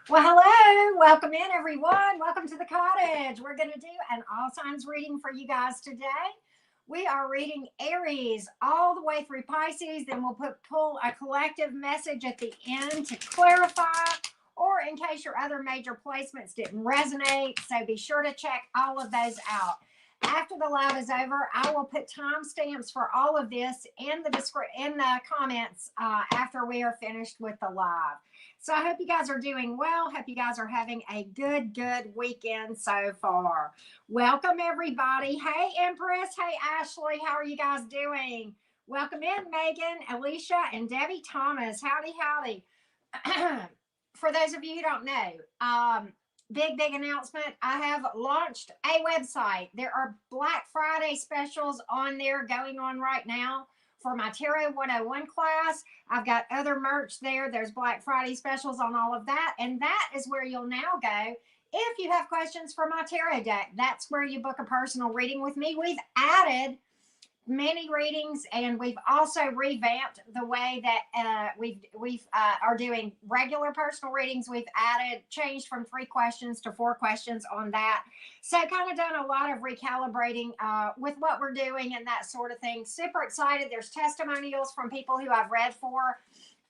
Well, hello. Welcome in, everyone. Welcome to the cottage. We're going to do an all signs reading for you guys today. We are reading Aries all the way through Pisces. Then we'll pull a collective message at the end to clarify or in case your other major placements didn't resonate. So be sure to check all of those out. After the live is over, I will put timestamps for all of this in the comments after we are finished with the live. So I hope you guys are doing well. Hope you guys are having a good weekend so far. Welcome everybody. Hey Empress. Hey Ashley. How are you guys doing? Welcome in Megan, Alicia, and Debbie Thomas. Howdy. For those of you who don't know, big announcement. I have launched a website. There are Black Friday specials on there going on right now for my Tarot 101 class. I've got other merch there. There's Black Friday specials on all of that. And that is where you'll now go if you have questions for my tarot deck. That's where you book a personal reading with me. We've added many readings, and we've also revamped the way that we are doing regular personal readings. We've changed from 3 questions to 4 questions on that. So kind of done a lot of recalibrating with what we're doing and that sort of thing. Super excited. There's testimonials from people who I've read for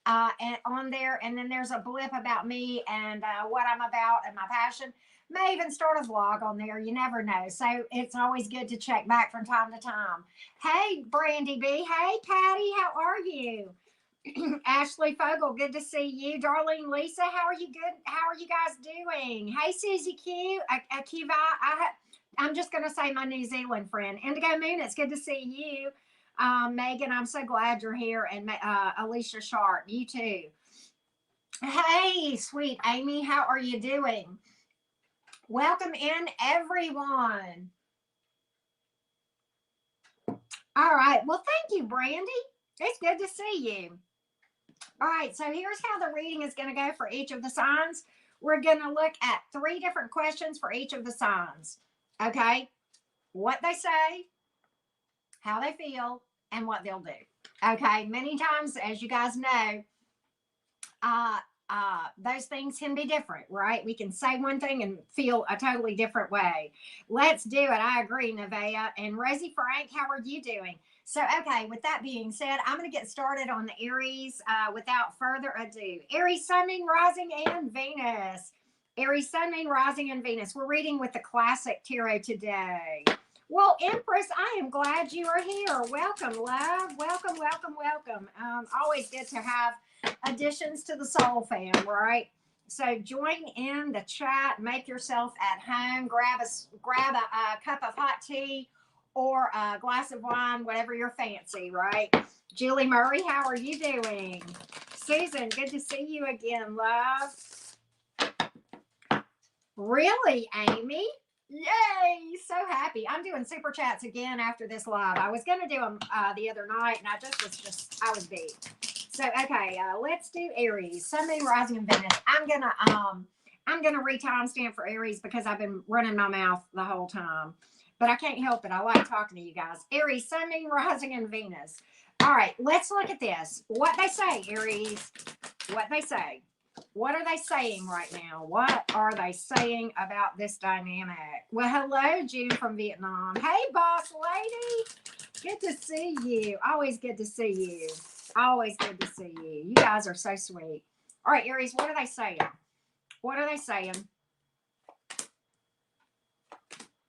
and on there, and then there's a blip about me and what I'm about and my passion. May even start a vlog on there. You never know. So it's always good to check back from time to time. Hey, Brandy B. Hey, Patty. How are you? Ashley Fogel, good to see you. Darlene Lisa, how are you? Good. How are you guys doing? Hey, Susie Q. Akiva. I'm just going to say my New Zealand friend. Indigo Moon, it's good to see you. Megan, I'm so glad you're here. And Alicia Sharp, you too. Hey, sweet Amy, how are you doing? Welcome in, everyone. All right. Well, thank you, Brandy. It's good to see you. All right. So here's how the reading is going to go for each of the signs. We're going to look at 3 different questions for each of the signs. Okay. What they say, how they feel, and what they'll do. Okay. Many times, as you guys know, those things can be different, right? We can say one thing and feel a totally different way. Let's do it. I agree, Nevaeh. And Rosie Frank, how are you doing? So, okay, with that being said, I'm going to get started on the Aries without further ado. Aries, Sun, Moon, Rising, and Venus. Aries, Sun, Moon, Rising, and Venus. We're reading with the classic tarot today. Well, Empress, I am glad you are here. Welcome, love. Welcome. Always good to have additions to the soul fam, right? So join in the chat, make yourself at home, grab a cup of hot tea or a glass of wine, whatever you're fancy, right? Julie Murray, how are you doing? Susan, good to see you again, love. Really, Amy? Yay! So happy. I'm doing super chats again after this live. I was going to do them the other night, and I was beat. So, okay, let's do Aries, Sun, Moon, Rising, and Venus. I'm gonna re-timestamp for Aries because I've been running my mouth the whole time, but I can't help it. I like talking to you guys. Aries, Sun, Moon, Rising, and Venus. All right, let's look at this. What they say, Aries. What they say. What are they saying right now? What are they saying about this dynamic? Well, hello, June from Vietnam. Hey, boss lady. Good to see you. Always good to see you. Always good to see you. You guys are so sweet. All right, Aries, what are they saying? What are they saying?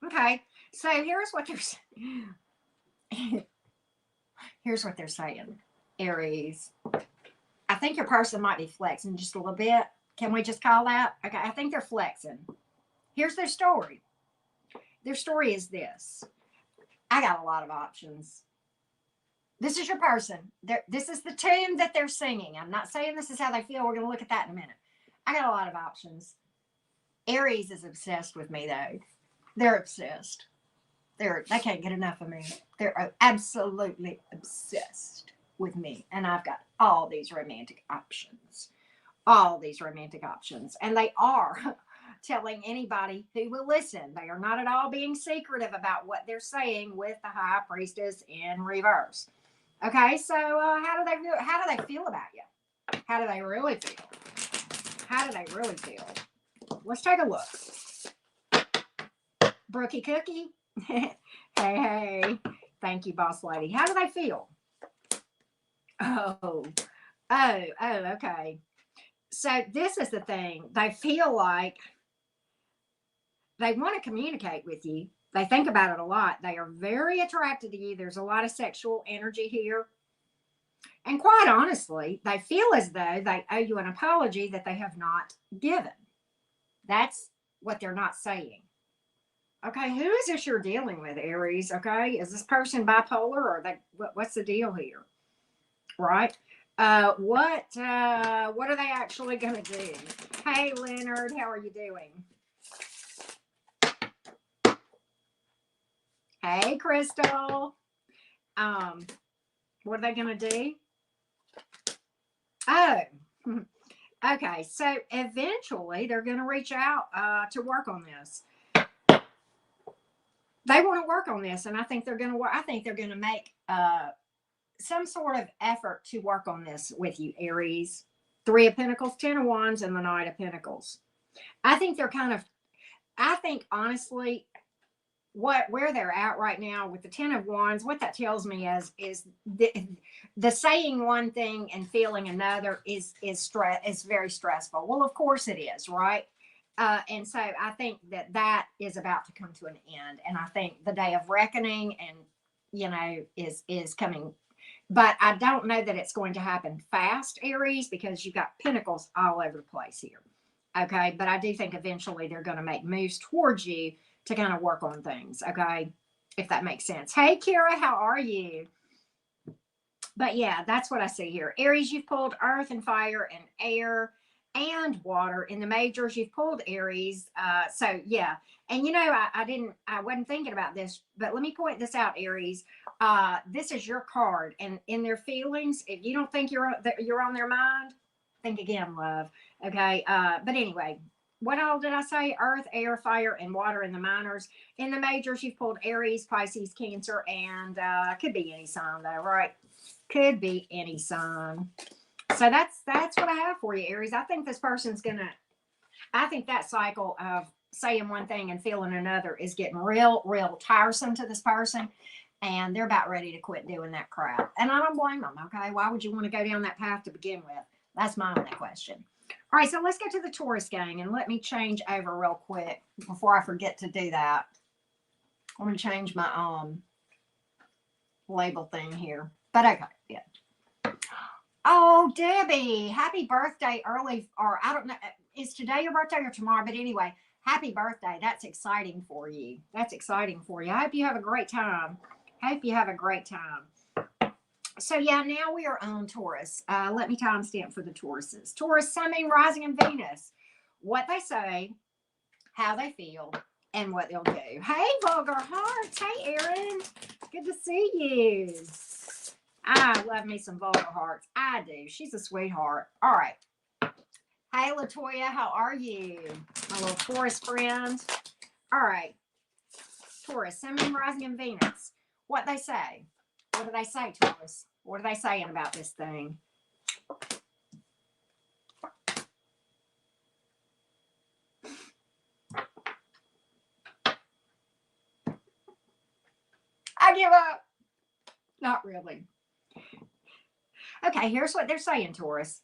Okay, so here's what they're saying. Here's what they're saying, Aries. I think your person might be flexing just a little bit. Can we just call that? Okay, I think they're flexing. Here's their story. Their story is this. I got a lot of options. This is your person. This is the tune that they're singing. I'm not saying this is how they feel. We're going to look at that in a minute. I got a lot of options. Aries is obsessed with me, though. They're obsessed. They can't get enough of me. They're absolutely obsessed with me. And I've got all these romantic options. And they are telling anybody who will listen. They are not at all being secretive about what they're saying with the High Priestess in reverse. Okay, so how do they feel about you? How do they really feel? how do they really feel? Let's take a look. Brookie Cookie. Hey. Thank you, boss lady. How do they feel? Oh, okay. So this is the thing. They feel like they want to communicate with you. They think about it a lot. They are very attracted to you. There's a lot of sexual energy here. And quite honestly, they feel as though they owe you an apology that they have not given. That's what they're not saying. Okay, who is this you're dealing with, Aries? Okay, is this person bipolar, or what's the deal here? Right? What are they actually going to do? Hey, Leonard, how are you doing? Hey, Crystal. What are they going to do? Oh, okay. So eventually they're going to reach out to work on this. They want to work on this, and I think they're going to work. I think they're going to make some sort of effort to work on this with you, Aries. 3 of Pentacles, 10 of Wands, and the Knight of Pentacles. I think they're I think honestly, where they're at right now with the 10 of Wands, what that tells me is the saying one thing and feeling another is very stressful. Well, of course it is, right? And so I think that is about to come to an end. And I think the day of reckoning is coming. But I don't know that it's going to happen fast, Aries, because you've got Pentacles all over the place here. Okay. But I do think eventually they're going to make moves towards you to kind of work on things. Okay. If that makes sense. Hey, Kira, how are you? But yeah, that's what I see here. Aries, you've pulled earth and fire and air and water. In the majors, you've pulled Aries. So yeah. And I wasn't thinking about this, but let me point this out, Aries. This is your card, and in their feelings, if you don't think you're on their mind, think again, love. Okay. But anyway, what all did I say? Earth, air, fire, and water in the minors. In the majors, you've pulled Aries, Pisces, Cancer, and could be any sign though, right? Could be any sign. So that's what I have for you, Aries. I think this person's I think that cycle of saying one thing and feeling another is getting real tiresome to this person. And they're about ready to quit doing that crap. And I don't blame them, okay? Why would you want to go down that path to begin with? That's my only question. All right, so let's go to the Taurus gang, and let me change over real quick before I forget to do that. I'm going to change my label thing here. But okay, yeah. Oh, Debbie, happy birthday early, or I don't know, is today your birthday or tomorrow? But anyway, happy birthday. That's exciting for you. That's exciting for you. I hope you have a great time. So yeah, now we are on Taurus. Let me timestamp for the Tauruses. Taurus, Sun, Moon, Rising, and Venus. What they say, how they feel, and what they'll do. Hey, Vulgar Hearts. Hey, Erin. Good to see you. I love me some Vulgar Hearts. I do. She's a sweetheart. All right. Hey, Latoya. How are you? My little Taurus friend. All right. Taurus, Sun, Moon, Rising, and Venus. What they say. What do they say, Taurus? What are they saying about this thing? I give up. Not really. Okay, here's what they're saying, Taurus.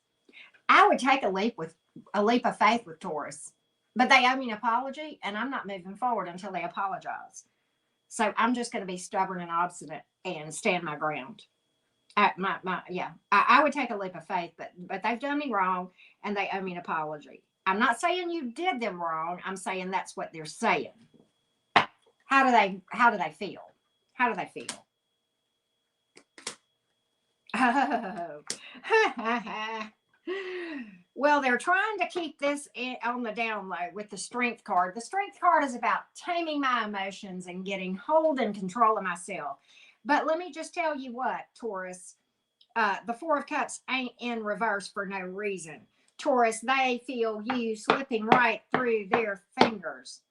I would take a leap of faith with Taurus, but they owe me an apology, and I'm not moving forward until they apologize. So I'm just going to be stubborn and obstinate and stand my ground. I would take a leap of faith, but they've done me wrong, and they owe me an apology. I'm not saying you did them wrong. I'm saying that's what they're saying. How do they feel? How do they feel? Oh. Well, they're trying to keep this on the down low with the Strength card. The Strength card is about taming my emotions and getting hold and control of myself. But let me just tell you what, Taurus, the Four of Cups ain't in reverse for no reason. Taurus, they feel you slipping right through their fingers.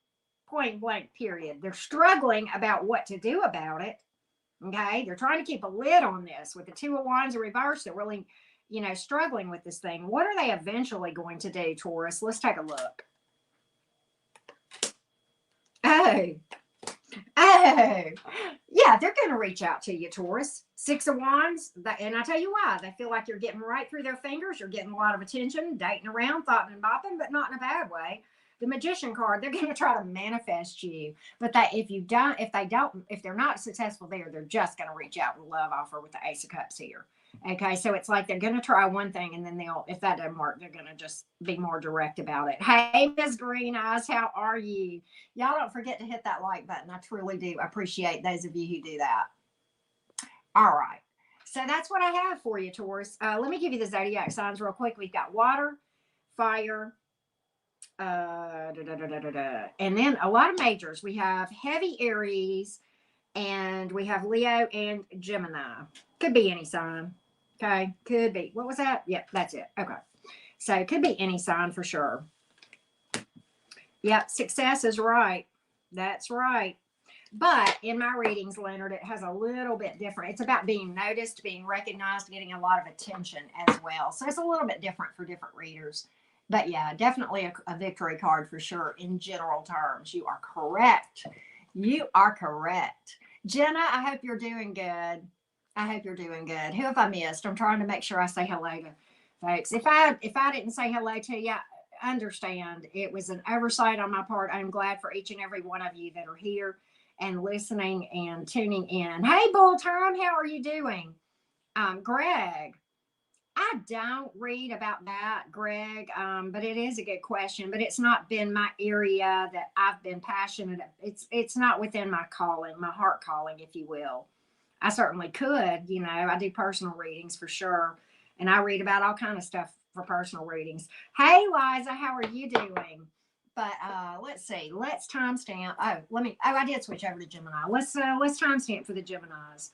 Point blank, period. They're struggling about what to do about it. Okay, they're trying to keep a lid on this with the Two of Wands in reverse. They're really, you know, struggling with this thing. What are they eventually going to do, Taurus? Let's take a look. Oh, yeah, they're going to reach out to you, Taurus. Six of Wands. And I tell you why. They feel like you're getting right through their fingers. You're getting a lot of attention, dating around, thoughting and bopping, but not in a bad way. The Magician card, they're going to try to manifest you. But if they're not successful there, they're just going to reach out with a love offer with the Ace of Cups here. Okay, so it's like they're going to try one thing, and then if that doesn't work, they're going to just be more direct about it. Hey, Miss Green Eyes, how are you? Y'all don't forget to hit that like button. I truly do appreciate those of you who do that. All right, so that's what I have for you, Taurus. Let me give you the zodiac signs real quick. We've got water, fire, and then a lot of majors. We have heavy Aries, and we have Leo and Gemini. Could be any sign. Okay, could be. What was that? Yep, that's it. Okay, so it could be any sign for sure. Yep, success is right. That's right. But in my readings, Leonard, it has a little bit different. It's about being noticed, being recognized, getting a lot of attention as well. So it's a little bit different for different readers. But yeah, definitely a victory card for sure in general terms. You are correct. You are correct. Jenna, I hope you're doing good. I hope you're doing good. Who have I missed? I'm trying to make sure I say hello to folks. If I didn't say hello to you, understand it was an oversight on my part. I'm glad for each and every one of you that are here and listening and tuning in. Hey, Bull Time, how are you doing? Greg, I don't read about that, Greg, but it is a good question. But it's not been my area that I've been passionate. It's not within my calling, my heart calling, if you will. I certainly could, you know. I do personal readings for sure, and I read about all kind of stuff for personal readings. Hey, Liza, how are you doing? But let's see. Let's timestamp. I did switch over to Gemini. Let's timestamp for the Geminis.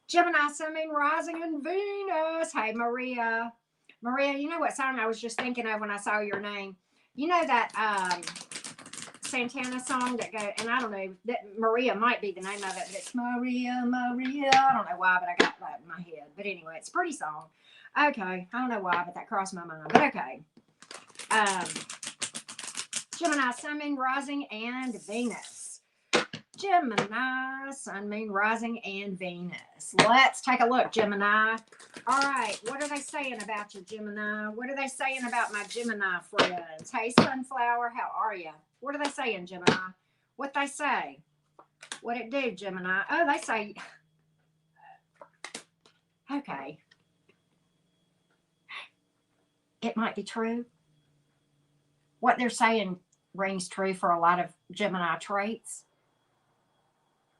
Gemini, Sun, Moon, Rising, and Venus. Hey, Maria. Maria, you know what song I was just thinking of when I saw your name? You know that Santana song that goes, and I don't know, that Maria might be the name of it, but it's Maria, Maria. I don't know why, but I got that in my head. But anyway, it's a pretty song. Okay, I don't know why, but that crossed my mind. But okay. Gemini, Sun, Moon, Rising, and Venus. Gemini, Sun, Moon, Rising, and Venus. Let's take a look, Gemini. All right, what are they saying about you, Gemini? What are they saying about my Gemini friends? Hey, Sunflower, how are you? What are they saying, Gemini? What they say? What it do, Gemini? Oh, they say, okay. It might be true. What they're saying rings true for a lot of Gemini traits.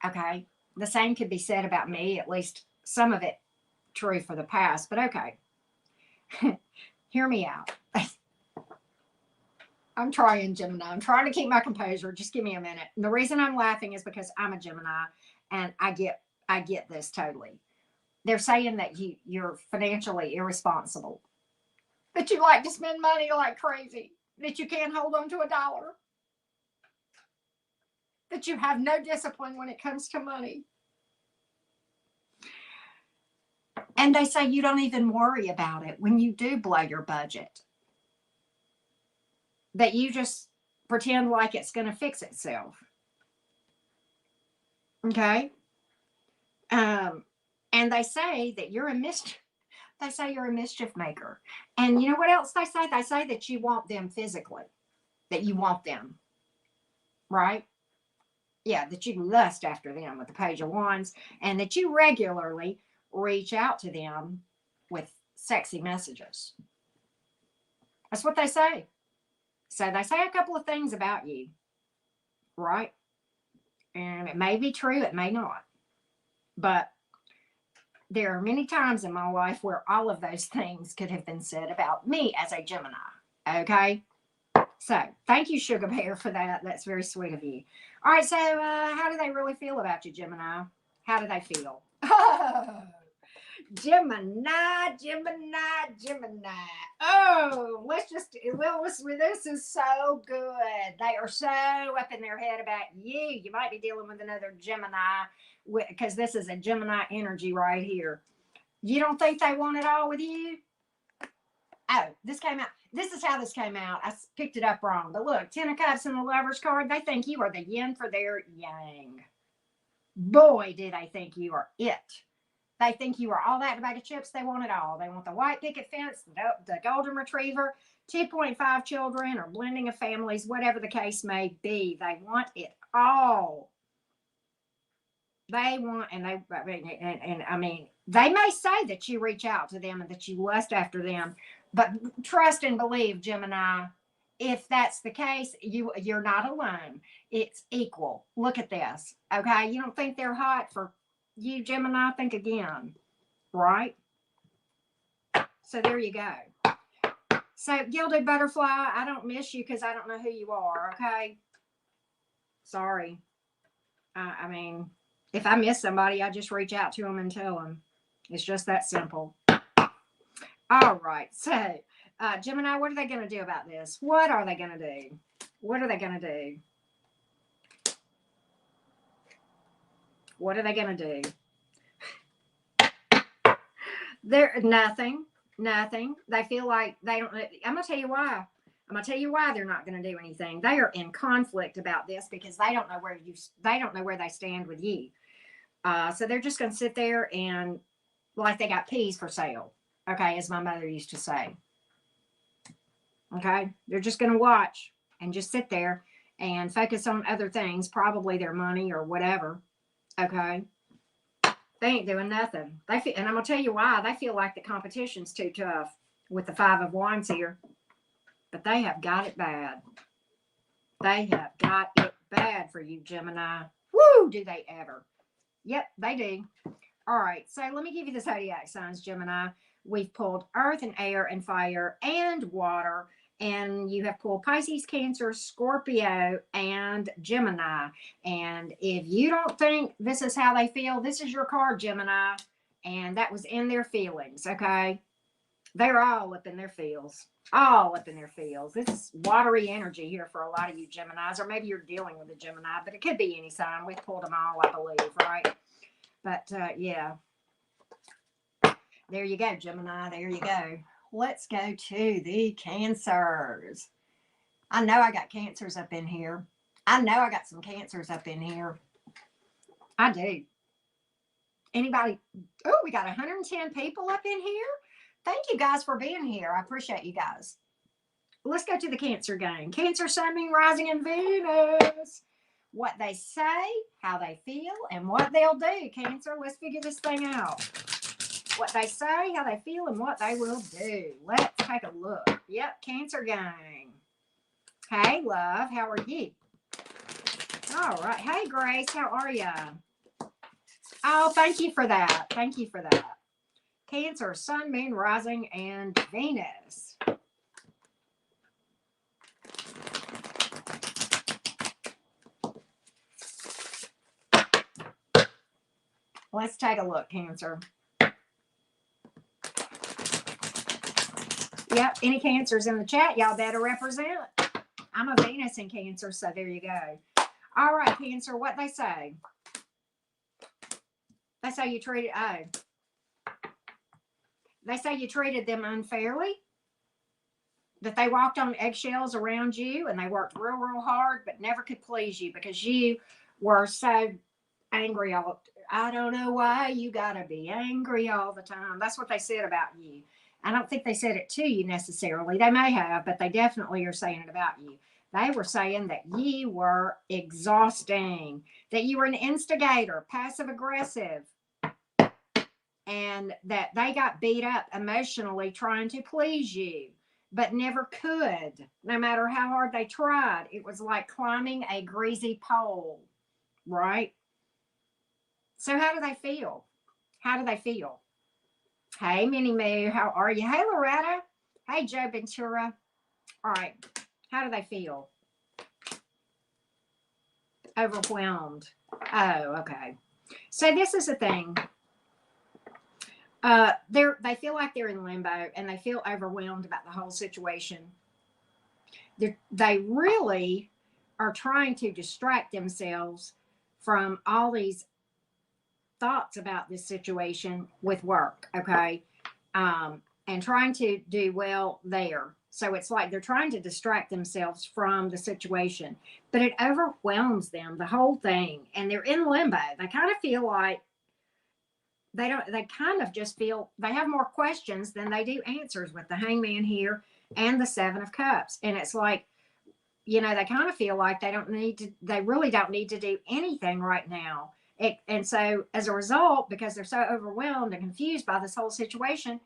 Okay. The same could be said about me, at least some of it true for the past, but okay. Hear me out. I'm trying, Gemini. I'm trying to keep my composure. Just give me a minute. And the reason I'm laughing is because I'm a Gemini and I get this totally. They're saying that you're financially irresponsible, that you like to spend money like crazy, that you can't hold on to a dollar, that you have no discipline when it comes to money. And they say you don't even worry about it when you do blow your budget, that you just pretend like it's going to fix itself. Okay. And they say that you're a mischief. They say you're a mischief maker. And you know what else they say? They say that you want them physically, that you want them, right? Yeah, that you lust after them with the Page of Wands, and that you regularly reach out to them with sexy messages. That's what they say. So they say a couple of things about you, right? And it may be true, it may not. But there are many times in my life where all of those things could have been said about me as a Gemini. Okay? So thank you, Sugar Bear, for that. That's very sweet of you. All right, so how do they really feel about you, Gemini? How do they feel? Gemini, Gemini, Gemini. Oh, this is so good. They are so up in their head about you. You might be dealing with another Gemini because this is a Gemini energy right here. You don't think they want it all with you? Oh, this came out. This is how this came out. I picked it up wrong. But look, 10 of Cups and the Lover's card. They think you are the yin for their yang. Boy, do they think you are it. They think you are all that in a bag of chips. They want it all. They want the white picket fence, the golden retriever, 2.5 children, or blending of families, whatever the case may be. They want it all. They want, and I mean, they may say that you reach out to them and that you lust after them, but trust and believe, Gemini, if that's the case, you're not alone. It's equal. Look at this. Okay. You don't think they're hot for you, Gemini? Think again. Right? So there you go. So Gilded Butterfly, I don't miss you because I don't know who you are. Okay. Sorry. I mean, if I miss somebody, I just reach out to them and tell them. It's just that simple. All right. So, Gemini, what are they going to do about this? What are they going to do? What are they going to do? What are they going to do? They're nothing. They feel like they don't. I'm going to tell you why. I'm going to tell you why they're not going to do anything. They are in conflict about this because they don't know where they stand with you. So they're just going to sit there and like they got peas for sale. Okay. As my mother used to say. Okay. They're just going to watch and just sit there and focus on other things, probably their money or whatever. Okay. They ain't doing nothing. And I'm going to tell you why. They feel like the competition's too tough with the 5 of Wands here. But they have got it bad. They have got it bad for you, Gemini. Woo, do they ever. Yep, they do. All right, so let me give you the zodiac signs, Gemini. We've pulled earth and air and fire and water. And you have pulled Pisces, Cancer, Scorpio, and Gemini. And if you don't think this is how they feel, this is your card, Gemini. And that was in their feelings, okay? They're all up in their feels. All up in their fields. This is watery energy here for a lot of you Geminis, or maybe you're dealing with a Gemini, but it could be any sign. We've pulled them all, I believe, right? But yeah, there you go, Gemini. There you go. Let's go to the Cancers. I know I got Cancers up in here. I know I got some Cancers up in here. I do. Anybody? Oh, we got 110 people up in here. Thank you guys for being here. I appreciate you guys. Let's go to the Cancer game. Cancer, Sun, Moon, Rising, and Venus. What they say, how they feel, and what they'll do. Cancer, let's figure this thing out. What they say, how they feel, and what they will do. Let's take a look. Yep, Cancer gang. Hey, love, how are you? All right. Hey, Grace, how are you? Oh, thank you for that. Thank you for that. Cancer, Sun, Moon, Rising, and Venus. Let's take a look, Cancer. Yep, any Cancers in the chat, y'all better represent. I'm a Venus in Cancer, so there you go. All right, Cancer, what they say. They say you treated, they say you treated them unfairly, that they walked on eggshells around you and they worked real, real hard, but never could please you because you were so angry. I don't know why you got to be angry all the time. That's what they said about you. I don't think they said it to you necessarily. They may have, but they definitely are saying it about you. They were saying that you were exhausting, that you were an instigator, passive aggressive, and that they got beat up emotionally trying to please you, but never could. No matter how hard they tried, it was like climbing a greasy pole, right? So how do they feel? How do they feel? Hey, Minnie Moo, how are you? Hey, Loretta. Hey, Joe Ventura. All right. How do they feel? Overwhelmed. Oh, okay. So this is the thing. They feel like they're in limbo and they feel overwhelmed about the whole situation. They really are trying to distract themselves from all these thoughts about this situation with work. Okay. and trying to do well there. So it's like they're trying to distract themselves from the situation, but it overwhelms them, the whole thing. And they're in limbo. They kind of feel like they kind of just feel they have more questions than they do answers with the Hangman here and the Seven of Cups. And it's like, you know, they kind of feel like they really don't need to do anything right now. And so as a result, because they're so overwhelmed and confused by this whole situation,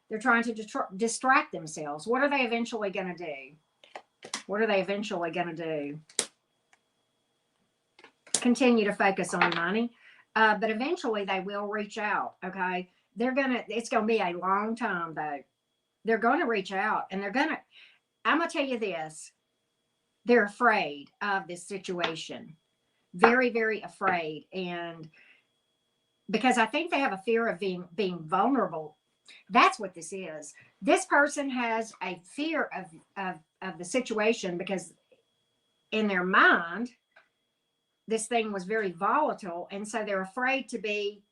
they're trying to distract themselves. What are they eventually going to do? What are they eventually going to do? Continue to focus on money. But eventually they will reach out. Okay. It's going to be a long time though. They're going to reach out and I'm going to tell you this. They're afraid of this situation. Very, very afraid. And because I think they have a fear of being vulnerable. That's what this is. This person has a fear of the situation because in their mind, this thing was very volatile. And so they're afraid to be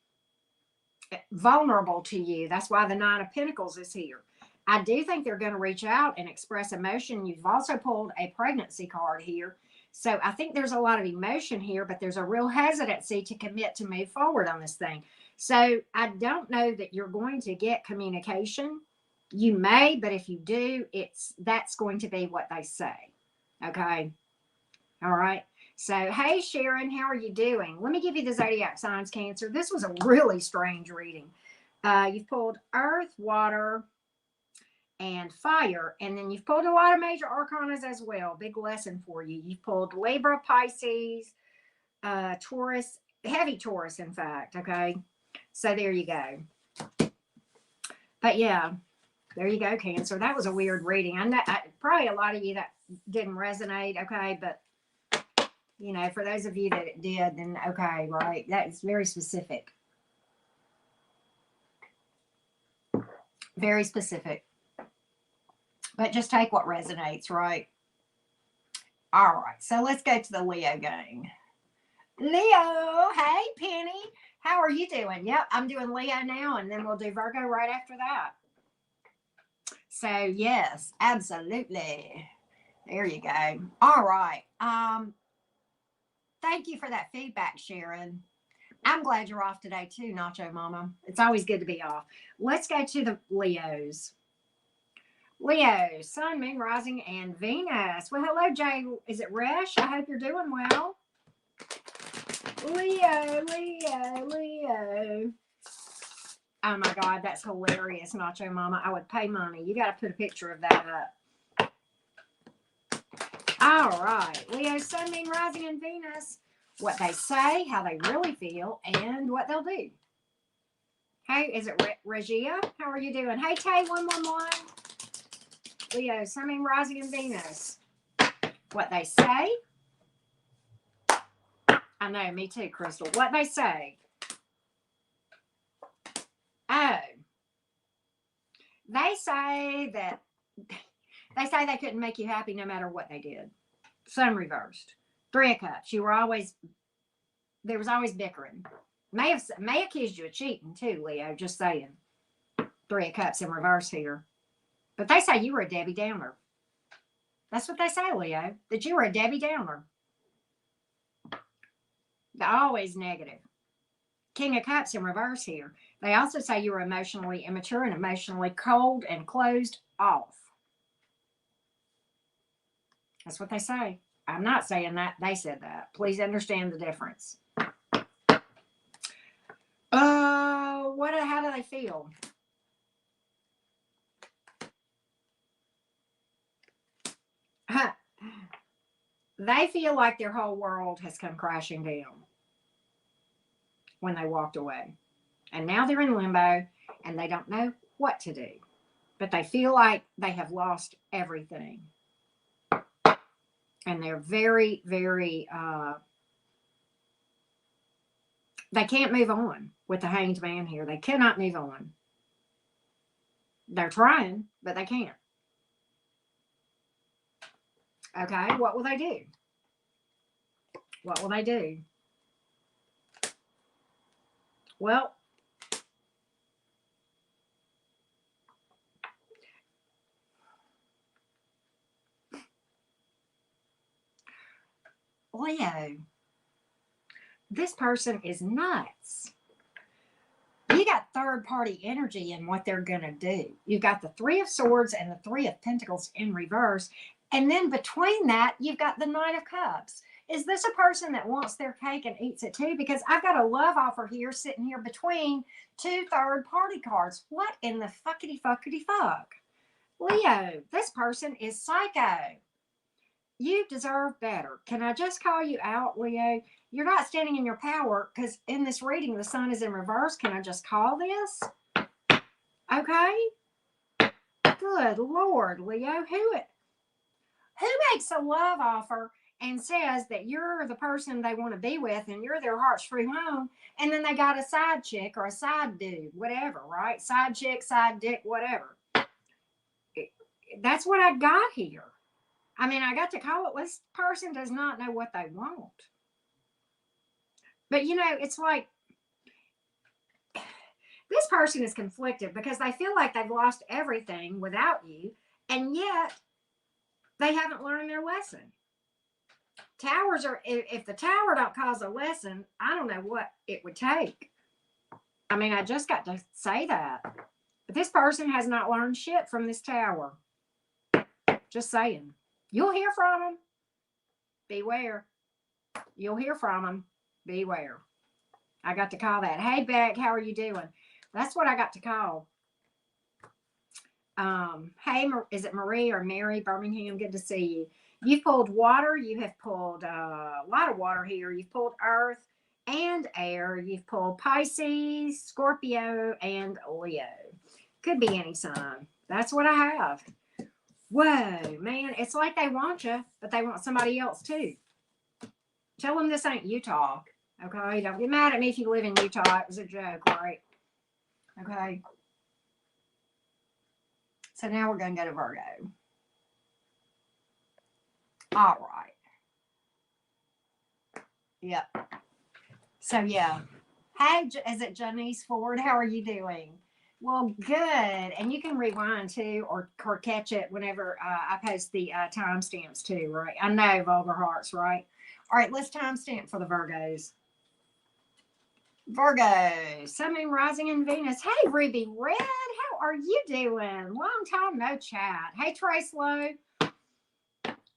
vulnerable to you. That's why the Nine of Pentacles is here. I do think they're going to reach out and express emotion. You've also pulled a pregnancy card here. So I think there's a lot of emotion here, but there's a real hesitancy to commit to move forward on this thing. So I don't know that you're going to get communication. You may, but if you do, that's going to be what they say. Okay. All right. So, hey, Sharon, how are you doing? Let me give you the zodiac signs, Cancer. This was a really strange reading. You've pulled Earth, Water, and Fire, and then you've pulled a lot of major arcanas as well. Big lesson for you. You've pulled Libra, Pisces, Taurus, heavy Taurus, in fact. Okay. So there you go. But yeah, there you go, Cancer. That was a weird reading. I know probably a lot of you that didn't resonate. Okay. But you know, for those of you that it did, then okay, right. That is very specific. Very specific. But just take what resonates, right? All right. So let's go to the Leo gang. Leo. Hey, Penny. How are you doing? Yep, I'm doing Leo now, and then we'll do Virgo right after that. So, yes, absolutely. There you go. All right. Thank you for that feedback, Sharon. I'm glad you're off today too, Nacho Mama. It's always good to be off. Let's go to the Leos. Leo, Sun, Moon, Rising, and Venus. Well, hello, Jay. Is it Resh? I hope you're doing well. Leo, Leo, Leo. Oh my God, that's hilarious, Nacho Mama. I would pay money. You got to put a picture of that up. All right. Leo, Sun, Moon, Rising, and Venus. What they say, how they really feel, and what they'll do. Hey, is it Regia? How are you doing? Hey, Tay, 111. Leo, Sun, Moon, Rising, and Venus. What they say. I know, me too, Crystal. What they say. Oh. They say they couldn't make you happy no matter what they did. Sun reversed. Three of Cups. There was always bickering. May accuse you of cheating too, Leo. Just saying. Three of Cups in reverse here. But they say you were a Debbie Downer. That's what they say, Leo. That you were a Debbie Downer. They're always negative. King of Cups in reverse here. They also say you were emotionally immature and emotionally cold and closed off. That's what they say. I'm not saying that. They said that. Please understand the difference. How do they feel? They feel like their whole world has come crashing down when they walked away. And now they're in limbo and they don't know what to do. But they feel like they have lost everything. And they're very, very, they can't move on with the Hanged Man here. They cannot move on. They're trying, but they can't. Okay, what will they do? What will they do? Well, Leo, this person is nuts. You got third party energy in what they're going to do. You've got the Three of Swords and the Three of Pentacles in reverse. And then between that, you've got the Knight of Cups. Is this a person that wants their cake and eats it too? Because I've got a love offer here sitting here between two third party cards. What in the fuckity fuck? Leo, this person is psycho. You deserve better. Can I just call you out, Leo? You're not standing in your power because in this reading, the sun is in reverse. Can I just call this? Okay. Good Lord, Leo. Who makes a love offer and says that you're the person they want to be with and you're their heart's true home, and then they got a side chick or a side dude, whatever, right? Side chick, side dick, whatever. That's what I got here. I mean, I got to call it. This person does not know what they want. But, you know, it's like this person is conflicted because they feel like they've lost everything without you, and yet they haven't learned their lesson. Towers are, if the tower don't cause a lesson, I don't know what it would take. I mean, I just got to say that. But this person has not learned shit from this tower. Just saying. You'll hear from them. Beware. You'll hear from them. Beware. I got to call that. Hey, Beck, how are you doing? That's what I got to call. Hey, is it Marie or Mary, Birmingham? Good to see you. You've pulled water. You have pulled a lot of water here. You've pulled earth and air. You've pulled Pisces, Scorpio, and Leo. Could be any sign. That's what I have. Whoa, man. It's like they want you, but they want somebody else too. Tell them this ain't Utah. Okay? Don't get mad at me if you live in Utah. It was a joke, right? Okay? So now we're going to go to Virgo. All right. Yep. So, yeah. Hey, is it Janice Ford? How are you doing? Well, good. And you can rewind too or catch it whenever I post the timestamps too, right? I know, Vulgar Hearts, right? All right, let's timestamp for the Virgos. Virgo, Sun, Moon, Rising, and Venus. Hey, Ruby Red, how are you doing? Long time no chat. Hey, Trace Lowe.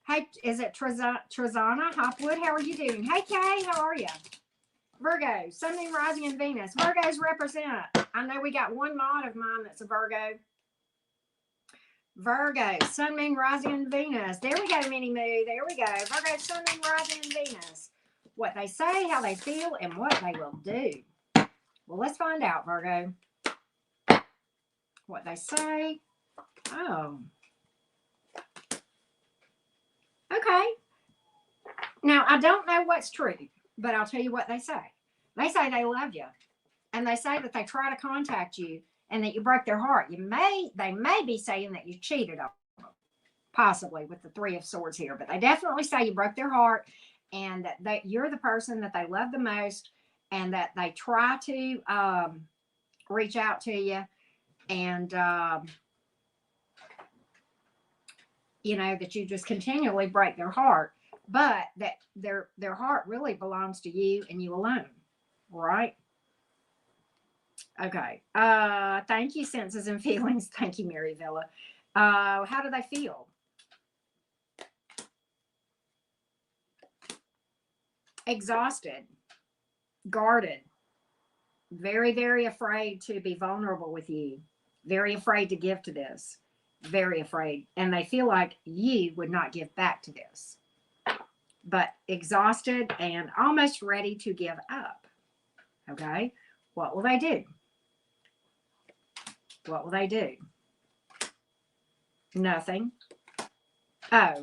Hey, is it Trezana Hopwood? How are you doing? Hey, Kay, how are you? Virgo, Sun, Moon, Rising, and Venus. Virgos represent. I know we got one mod of mine that's a Virgo. Virgo, Sun, Moon, Rising, and Venus. There we go, Minnie Moo. There we go. Virgo, Sun, Moon, Rising, and Venus. What they say, how they feel, and what they will do. Well, let's find out, Virgo. What they say. Oh. Okay. Now, I don't know what's true, but I'll tell you what they say. They say they love you. And they say that they try to contact you and that you broke their heart. They may be saying that you cheated on them, possibly with the Three of Swords here, but they definitely say you broke their heart and that you're the person that they love the most and that they try to reach out to you and, you know, that you just continually break their heart, but that their heart really belongs to you and you alone, right? Okay. Thank you, Senses and Feelings. Thank you, Mary Villa. How do they feel? Exhausted, guarded, very, very afraid to be vulnerable with you, very afraid to give to this, very afraid. And they feel like you would not give back to this, but exhausted and almost ready to give up. Okay. What will they do? What will they do? Nothing. Oh.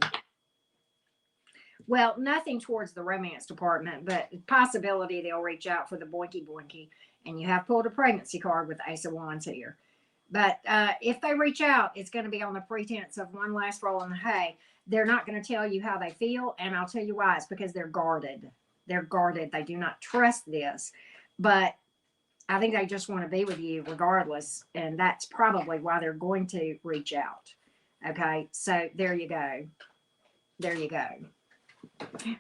Well, nothing towards the romance department, but possibility they'll reach out for the boinky boinky. And you have pulled a pregnancy card with the Ace of Wands here. But if they reach out, it's going to be on the pretense of one last roll in the hay. They're not going to tell you how they feel. And I'll tell you why. It's because they're guarded. They're guarded. They do not trust this. But I think they just want to be with you regardless. And that's probably why they're going to reach out. Okay. So there you go. There you go.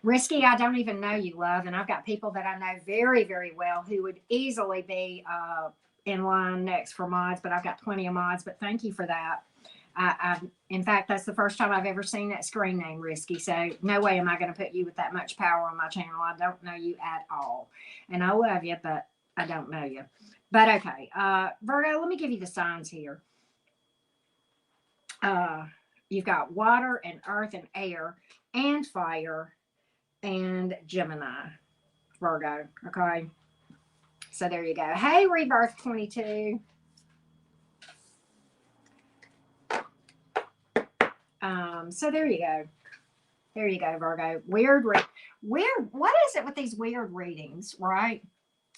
Risky, I don't even know you, love. And I've got people that I know very, very well who would easily be in line next for mods, but I've got plenty of mods. But thank you for that. In fact, that's the first time I've ever seen that screen name, Risky. So no way am I going to put you with that much power on my channel. I don't know you at all. And I love you, but I don't know you. But okay, Virgo, let me give you the signs here. You've got water and earth and air and fire and Gemini, Virgo. Okay. So there you go. Hey, Rebirth 22. So there you go. There you go, Virgo. Weird. What is it with these weird readings, right?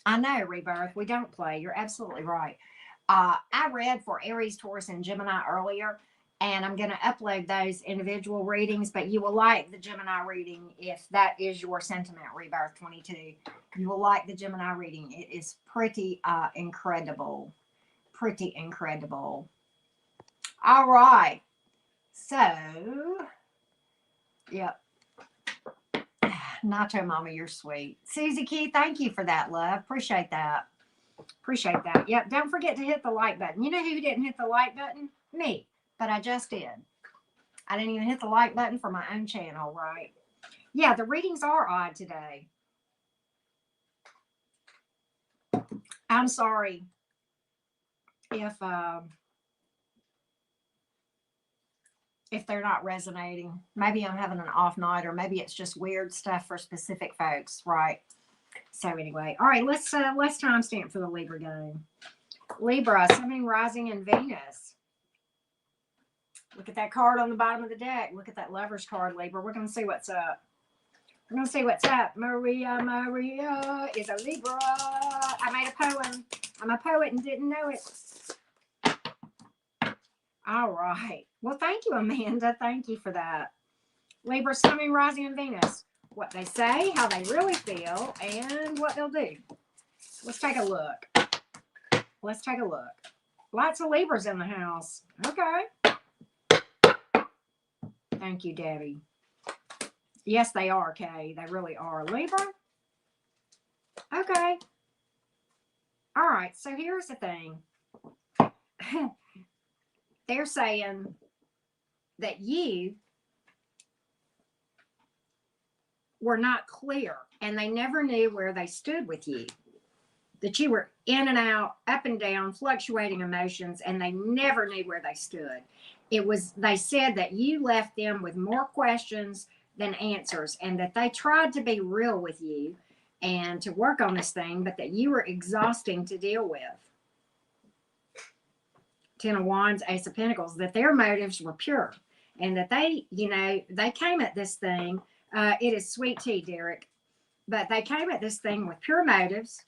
I know, Rebirth. We don't play. You're absolutely right. I read for Aries, Taurus, and Gemini earlier, and I'm going to upload those individual readings, but you will like the Gemini reading if that is your sentiment, Rebirth 22. You will like the Gemini reading. It is pretty incredible. Pretty incredible. All right. So, yep. Nacho Mama, you're sweet. Susie Key, thank you for that, love. Appreciate that. Appreciate that. Yep. Don't forget to hit the like button. You know who didn't hit the like button? Me. But I just did. I didn't even hit the like button for my own channel, right? Yeah, the readings are odd today. I'm sorry if they're not resonating. Maybe I'm having an off night, or maybe it's just weird stuff for specific folks, right? So anyway, all right, let's timestamp for the Libra game. Libra, Sun, Rising, and Venus. Look at that card on the bottom of the deck. Look at that Lover's card, Libra. We're going to see what's up. We're going to see what's up. Maria is a Libra. I made a poem. I'm a poet and didn't know it. All right. Well, thank you, Amanda. Thank you for that. Libra, Sun, Rising, and Venus. What they say, how they really feel, and what they'll do. Let's take a look. Let's take a look. Lots of Libras in the house. Okay. Thank you, Debbie. Yes, they are, Kay. They really are. Libra? Okay. All right. So here's the thing. They're saying that you were not clear, and they never knew where they stood with you. That you were in and out, up and down, fluctuating emotions, and they never knew where they stood. They said that you left them with more questions than answers, and that they tried to be real with you and to work on this thing, but that you were exhausting to deal with. Ten of Wands, Ace of Pentacles, that their motives were pure, and that they came at this thing. It is sweet tea, Derek, but they came at this thing with pure motives,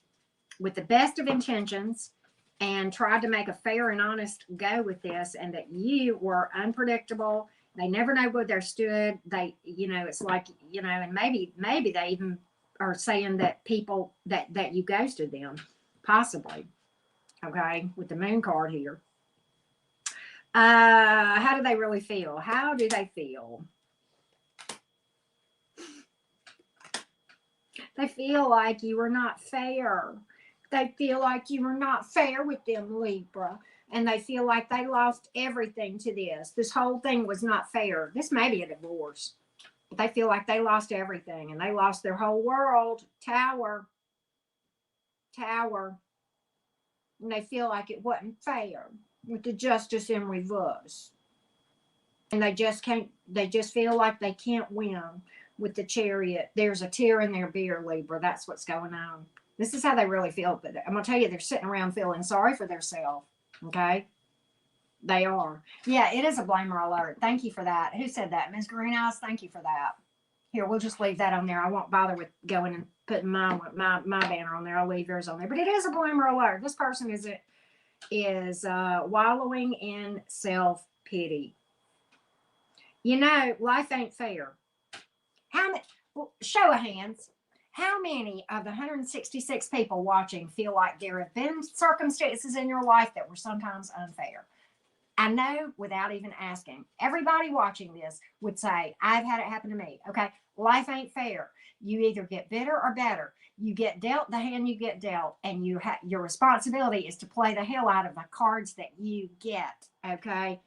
with the best of intentions, and tried to make a fair and honest go with this, and that you were unpredictable. They never know where they stood. It's like, and maybe they even are saying that people that you ghosted them, possibly. Okay, with the Moon card here. How do they really feel? How do they feel? They feel like you were not fair. They feel like you were not fair with them, Libra. And they feel like they lost everything to this. This whole thing was not fair. This may be a divorce. But they feel like they lost everything. And they lost their whole world. Tower. And they feel like it wasn't fair. With the justice in reverse. And they just feel like they can't win with the Chariot. There's a tear in their beer, Libra. That's what's going on. This is how they really feel. But I'm going to tell you, they're sitting around feeling sorry for themselves. Okay? They are. Yeah, it is a blamer alert. Thank you for that. Who said that? Ms. Greenhouse, thank you for that. Here, we'll just leave that on there. I won't bother with going and putting my banner on there. I'll leave yours on there. But it is a blamer alert. This person is wallowing in self-pity. Life ain't fair. Show of hands. How many of the 166 people watching feel like there have been circumstances in your life that were sometimes unfair? I know without even asking. Everybody watching this would say, I've had it happen to me. Okay. Life ain't fair. You either get bitter or better. You get dealt the hand you get dealt, and your responsibility is to play the hell out of the cards that you get. Okay.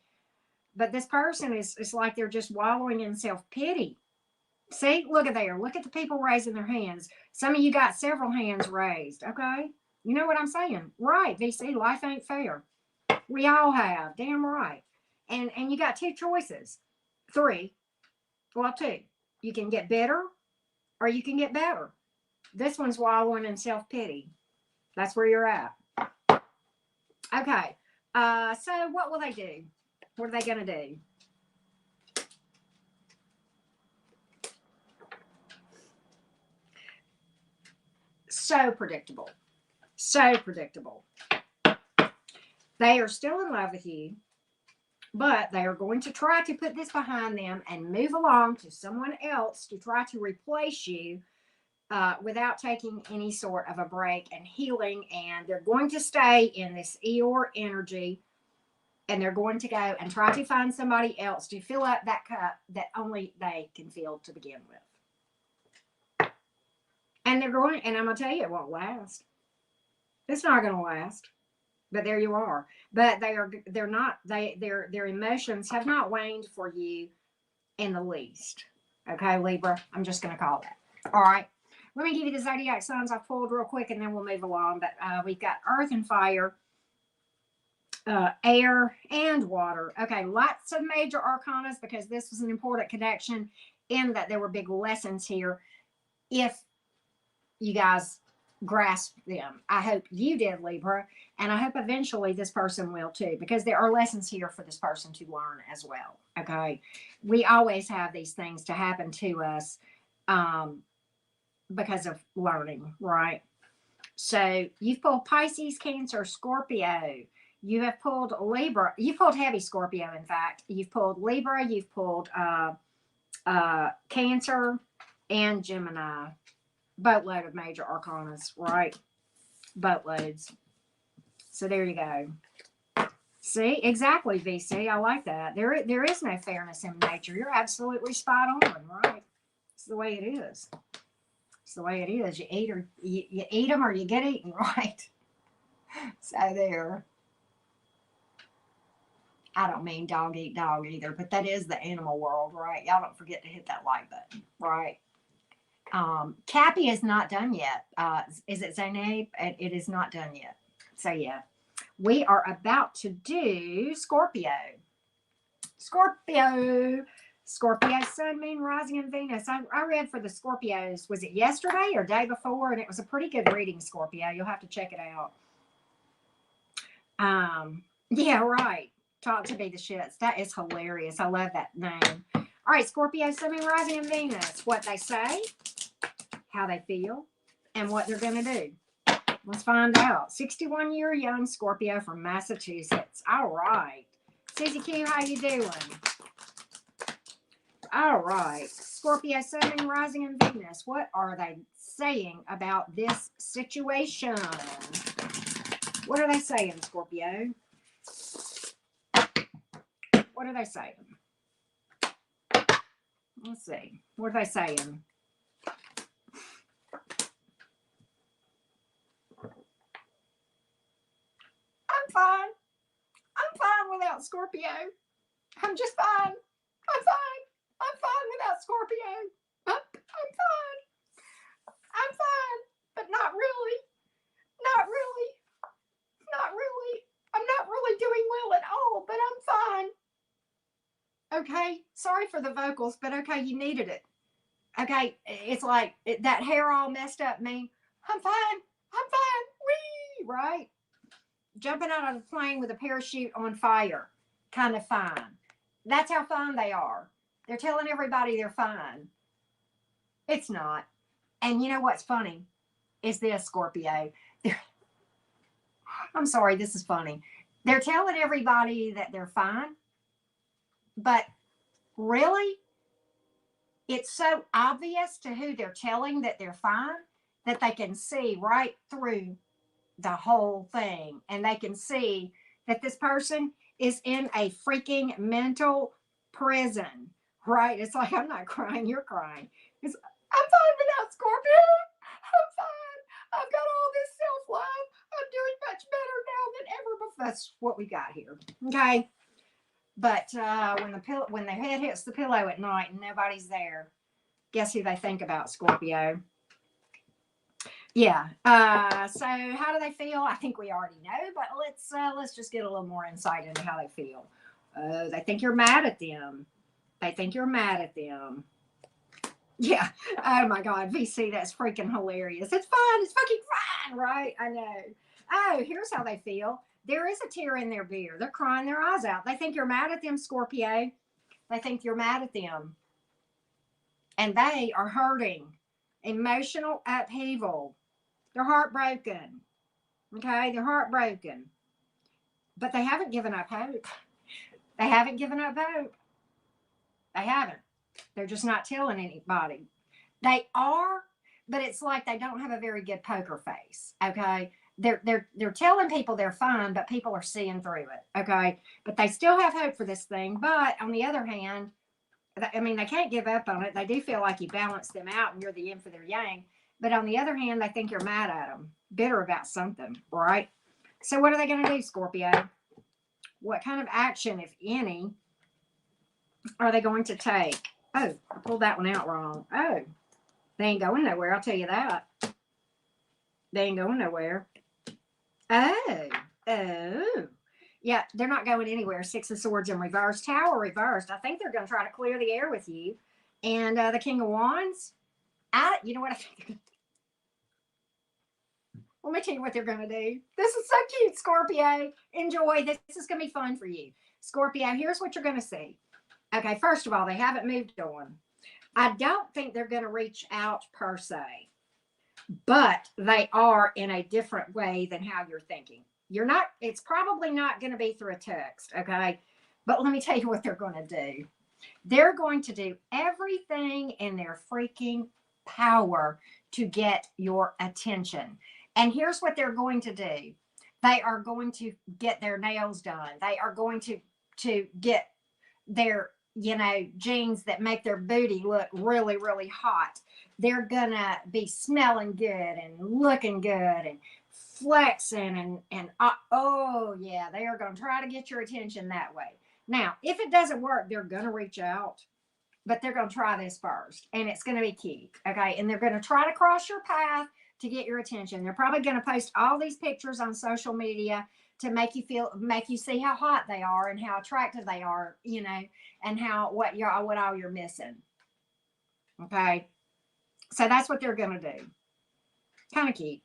But this person is like they're just wallowing in self-pity. See, look at there. Look at the people raising their hands. Some of you got several hands raised. Okay. You know what I'm saying? Right, VC, life ain't fair. We all have. Damn right. And you got two choices. Three. Well, two. You can get bitter or you can get better. This one's wallowing in self-pity. That's where you're at. Okay. So what will they do? What are they going to do? So predictable. So predictable. They are still in love with you, but they are going to try to put this behind them and move along to someone else to try to replace you without taking any sort of a break and healing. And they're going to stay in this Eeyore energy, and they're going to go and try to find somebody else to fill up that cup that only they can fill to begin with. And they're going, and I'm going to tell you, it won't last. It's not going to last. But there you are. But they're not, their emotions have not waned for you in the least. Okay, Libra, I'm just going to call that. All right. Let me give you the zodiac signs I pulled real quick, and then we'll move along. But we've got earth and fire, air and water. Okay, lots of major arcanas, because this was an important connection in that there were big lessons here. If you guys grasp them. I hope you did, Libra, and I hope eventually this person will too, because there are lessons here for this person to learn as well. Okay, we always have these things to happen to us because of learning, right? So you've pulled Pisces, Cancer, Scorpio. You have pulled Libra. You've pulled heavy Scorpio, in fact. You've pulled Libra. You've pulled Cancer and Gemini. Boatload of major arcanas, right? Boatloads. So there you go. See, exactly, VC. I like that. There is no fairness in nature. You're absolutely spot on, right? It's the way it is. It's the way it is. You eat them or you get eaten, right? So there. I don't mean dog eat dog either, but that is the animal world, right? Y'all don't forget to hit that like button, right? Cappy is not done yet. Is it Zainab? It is not done yet. So yeah, we are about to do Scorpio. Scorpio, Sun, Moon, Rising, and Venus. I read for the Scorpios. Was it yesterday or day before? And it was a pretty good reading, Scorpio. You'll have to check it out. Yeah, right. Talk to be the shits. That is hilarious. I love that name. All right, Scorpio, Sun, Moon, Rising, and Venus. What they say, how they feel, and what they're going to do. Let's find out. 61-year young Scorpio from Massachusetts. All right. Susie Q, how you doing? All right. Scorpio, Sun, Moon, Rising, and Venus. What are they saying about this situation? What are they saying, Scorpio? What are they saying? Let's see. What are they saying? I'm fine. I'm fine without Scorpio. I'm just fine. I'm fine. I'm fine without Scorpio. I'm fine. I'm fine. But not really. Not really. Not really. I'm not really doing well at all, but I'm fine. Okay, sorry for the vocals, but okay, you needed it. Okay, it's like that hair all messed up me. I'm fine. I'm fine. Whee! Right? Jumping out of the plane with a parachute on fire. Kind of fine. That's how fine they are. They're telling everybody they're fine. It's not. And you know what's funny? Is this, Scorpio. I'm sorry, this is funny. They're telling everybody that they're fine. But really, it's so obvious to who they're telling that they're fine that they can see right through the whole thing. And they can see that this person is in a freaking mental prison, right? It's like, I'm not crying, you're crying. I'm fine without Scorpio. I'm fine. I've got all this self-love. I'm doing much better now than ever before. That's what we got here. Okay. But when the head hits the pillow at night and nobody's there, guess who they think about, Scorpio? Yeah. So how do they feel? I think we already know, but let's just get a little more insight into how they feel. They think you're mad at them. They think you're mad at them. Yeah. Oh my God, VC, that's freaking hilarious. It's fine. It's fucking fine, right? I know. Oh, here's how they feel. There is a tear in their beer. They're crying their eyes out. They think you're mad at them, Scorpio. They think you're mad at them. And they are hurting. Emotional upheaval. They're heartbroken. Okay? They're heartbroken. But they haven't given up hope. They haven't given up hope. They haven't. They're just not telling anybody. They are, but it's like they don't have a very good poker face. Okay? They're telling people they're fine, but people are seeing through it. Okay? But they still have hope for this thing. But on the other hand, I mean, they can't give up on it. They do feel like you balance them out and you're the yin for their yang. But on the other hand, they think you're mad at them, bitter about something, right? So what are they going to do, Scorpio? What kind of action, if any, are they going to take? Oh, I pulled that one out wrong. Oh, they ain't going nowhere. I'll tell you that. They ain't going nowhere. Oh. Yeah, they're not going anywhere. Six of Swords in reverse, Tower reversed. I think they're going to try to clear the air with you. And the King of Wands, you know what I think? Let me tell you what they're going to do. This is so cute, Scorpio. Enjoy. This is going to be fun for you. Scorpio, here's what you're going to see. Okay, first of all, they haven't moved on. I don't think they're going to reach out per se, but they are in a different way than how you're thinking. It's probably not going to be through a text, okay? But let me tell you what they're going to do. They're going to do everything in their freaking power to get your attention. And here's what they're going to do. They are going to get their nails done. They are going to get their, jeans that make their booty look really, really hot. They're going to be smelling good and looking good and flexing and oh yeah, they are going to try to get your attention that way. Now, if it doesn't work, they're going to reach out, but they're going to try this first, and it's going to be key. Okay, and they're going to try to cross your path to get your attention. They're probably going to post all these pictures on social media to make you see how hot they are and how attractive they are, and what all you're missing. Okay, so that's what they're going to do. Kind of cute.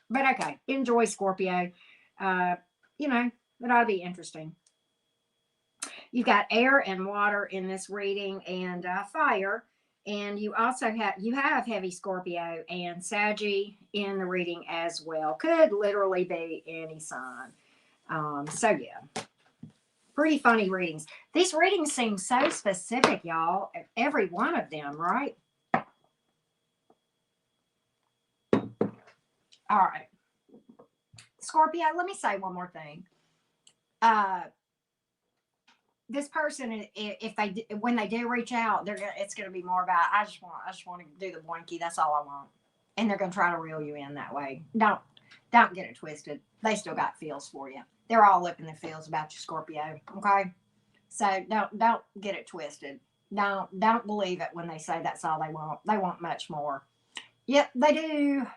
But okay, enjoy, Scorpio. It ought to be interesting. You've got air and water in this reading, and fire, and you also have heavy Scorpio and Saggy in the reading as well. Could literally be any sign. So yeah, pretty funny readings. These readings seem so specific, y'all. Every one of them, right? All right, Scorpio, let me say one more thing. This person, when they do reach out, it's going to be more about, I just want to do the blankie. That's all I want. And they're going to try to reel you in that way. Don't get it twisted. They still got feels for you. They're all up in their feels about you, Scorpio. Okay. So don't get it twisted. Don't believe it when they say that's all they want. They want much more. Yep, they do.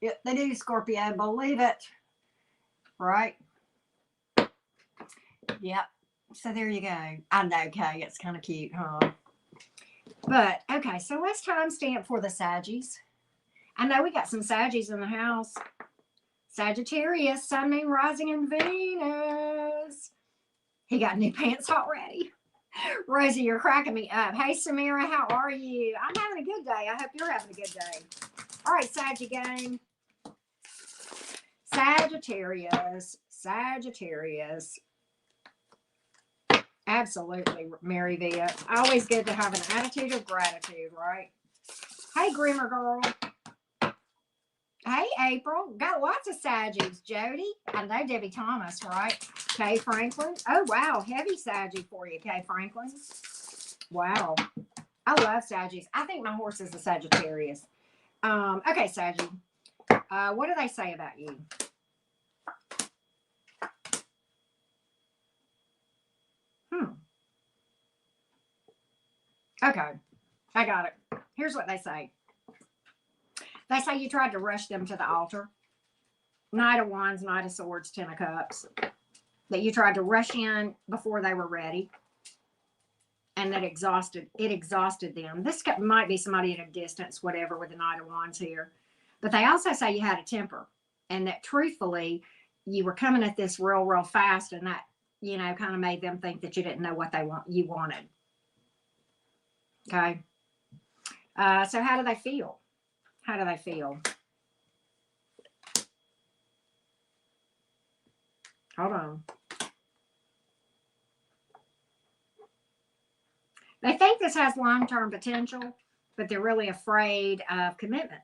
Yep, they do, Scorpio. Believe it. Right? Yep. So there you go. I know, Kay, it's kind of cute, huh? But, okay, so let's timestamp for the Saggies. I know we got some Saggies in the house. Sagittarius, Sun, Moon, Rising, and Venus. He got new pants already. Rosie, you're cracking me up. Hey, Samira, how are you? I'm having a good day. I hope you're having a good day. All right, Saggy gang. Sagittarius. Absolutely, Mary V. Always good to have an attitude of gratitude, right? Hey, Grimmer Girl. Hey, April. Got lots of Saggies, Jody. I know Debbie Thomas, right? Kay Franklin. Oh, wow. Heavy Saggy for you, Kay Franklin. Wow. I love Saggies. I think my horse is a Sagittarius. Okay, Saggy. What do they say about you? Okay. I got it. Here's what they say. They say you tried to rush them to the altar. Knight of Wands, Knight of Swords, Ten of Cups. That you tried to rush in before they were ready. And that it exhausted them. This might be somebody at a distance, whatever, with the Knight of Wands here. But they also say you had a temper. And that truthfully, you were coming at this real fast. And that, you know, kind of made them think that you didn't know what you wanted. Okay. So how do they feel? How do they feel? Hold on. They think this has long-term potential, but they're really afraid of commitment.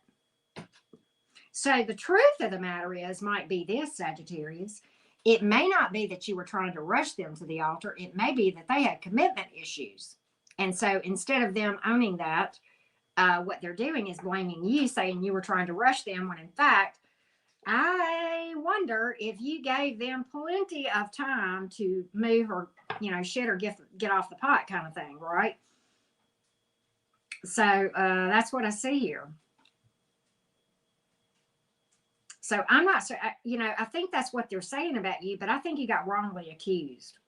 So the truth of the matter is, might be this, Sagittarius. It may not be that you were trying to rush them to the altar. It may be that they had commitment issues. And so instead of them owning that, what they're doing is blaming you, saying you were trying to rush them, when in fact, I wonder if you gave them plenty of time to move or, you know, shit or get off the pot kind of thing, right? So that's what I see here. So I'm not, you know, I think that's what they're saying about you, but I think you got wrongly accused.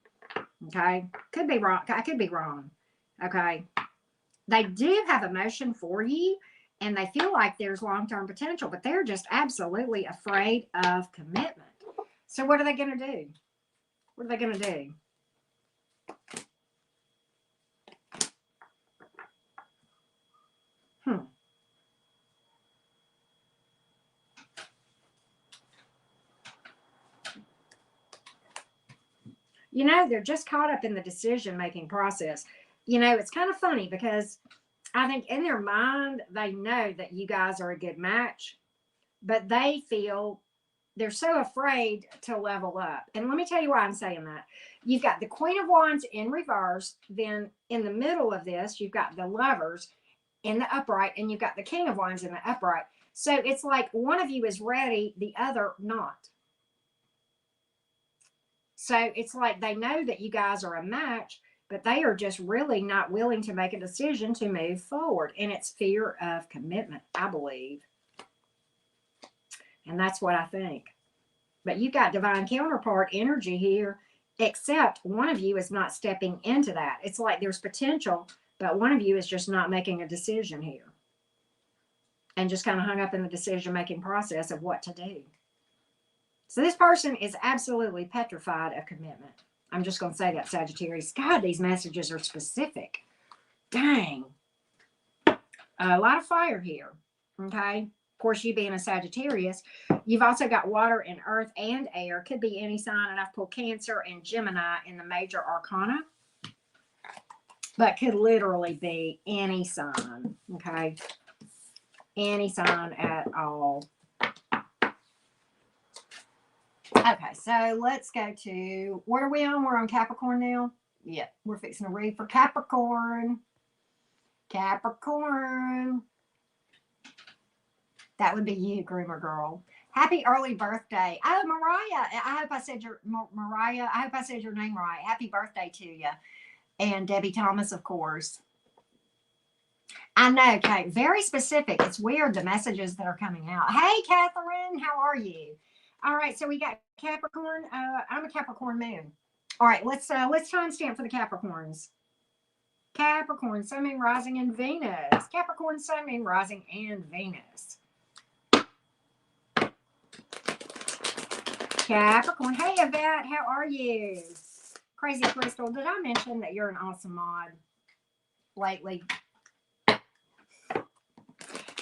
Okay. Could be wrong. I could be wrong. Okay. They do have emotion for you and they feel like there's long-term potential, but they're just absolutely afraid of commitment. So what are they going to do? What are they going to do? You know, they're just caught up in the decision-making process. You know, it's kind of funny because I think in their mind, they know that you guys are a good match, but they feel they're so afraid to level up. And let me tell you why I'm saying that. You've got the Queen of Wands in reverse. Then in the middle of this, you've got the Lovers in the upright, and you've got the King of Wands in the upright. So it's like one of you is ready, the other not. So it's like they know that you guys are a match, but they are just really not willing to make a decision to move forward. And it's fear of commitment, I believe. And that's what I think. But you've got divine counterpart energy here, except one of you is not stepping into that. It's like there's potential, but one of you is just not making a decision here. And just kind of hung up in the decision-making process of what to do. So this person is absolutely petrified of commitment. I'm just going to say that, Sagittarius. God, these messages are specific. Dang. A lot of fire here. Okay. Of course, you being a Sagittarius, you've also got water and earth and air. Could be any sign. And I've pulled Cancer and Gemini in the major arcana. But could literally be any sign. Okay. Any sign at all. Okay, so let's go to, what are we on? We're on Capricorn now? Yeah, we're fixing to read for Capricorn. Capricorn. That would be you, groomer girl. Happy early birthday. Oh, Mariah. I hope I said your, Mariah, I hope I said your name right. Happy birthday to you. And Debbie Thomas, of course. I know, Kate. Very specific. It's weird, the messages that are coming out. Hey, Catherine. How are you? All right, so we got Capricorn. I'm a Capricorn moon. All right, let's timestamp for the Capricorns. Capricorn, Sun, Moon, Rising, and Venus. Capricorn, Sun, Moon, Rising, and Venus. Capricorn. Hey, Yvette, how are you? Crazy Crystal, did I mention that you're an awesome mod lately?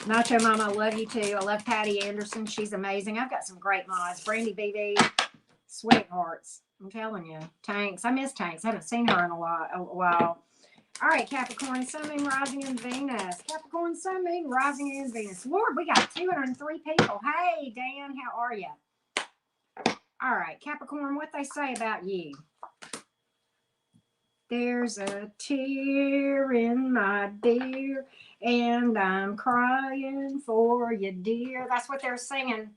Nacho Mama, I love you too. I love Patty Anderson. She's amazing. I've got some great mods. Brandy BB, sweethearts. I'm telling you. Tanks. I miss Tanks. I haven't seen her in a while. All right, Capricorn, Sun, Moon, Rising, and Venus. Capricorn, Sun, Moon, Rising, and Venus. Lord, we got 203 people. Hey, Dan, how are you? All right, Capricorn, what they say about you. There's a tear in my dear, and I'm crying for you, dear. That's what they're singing.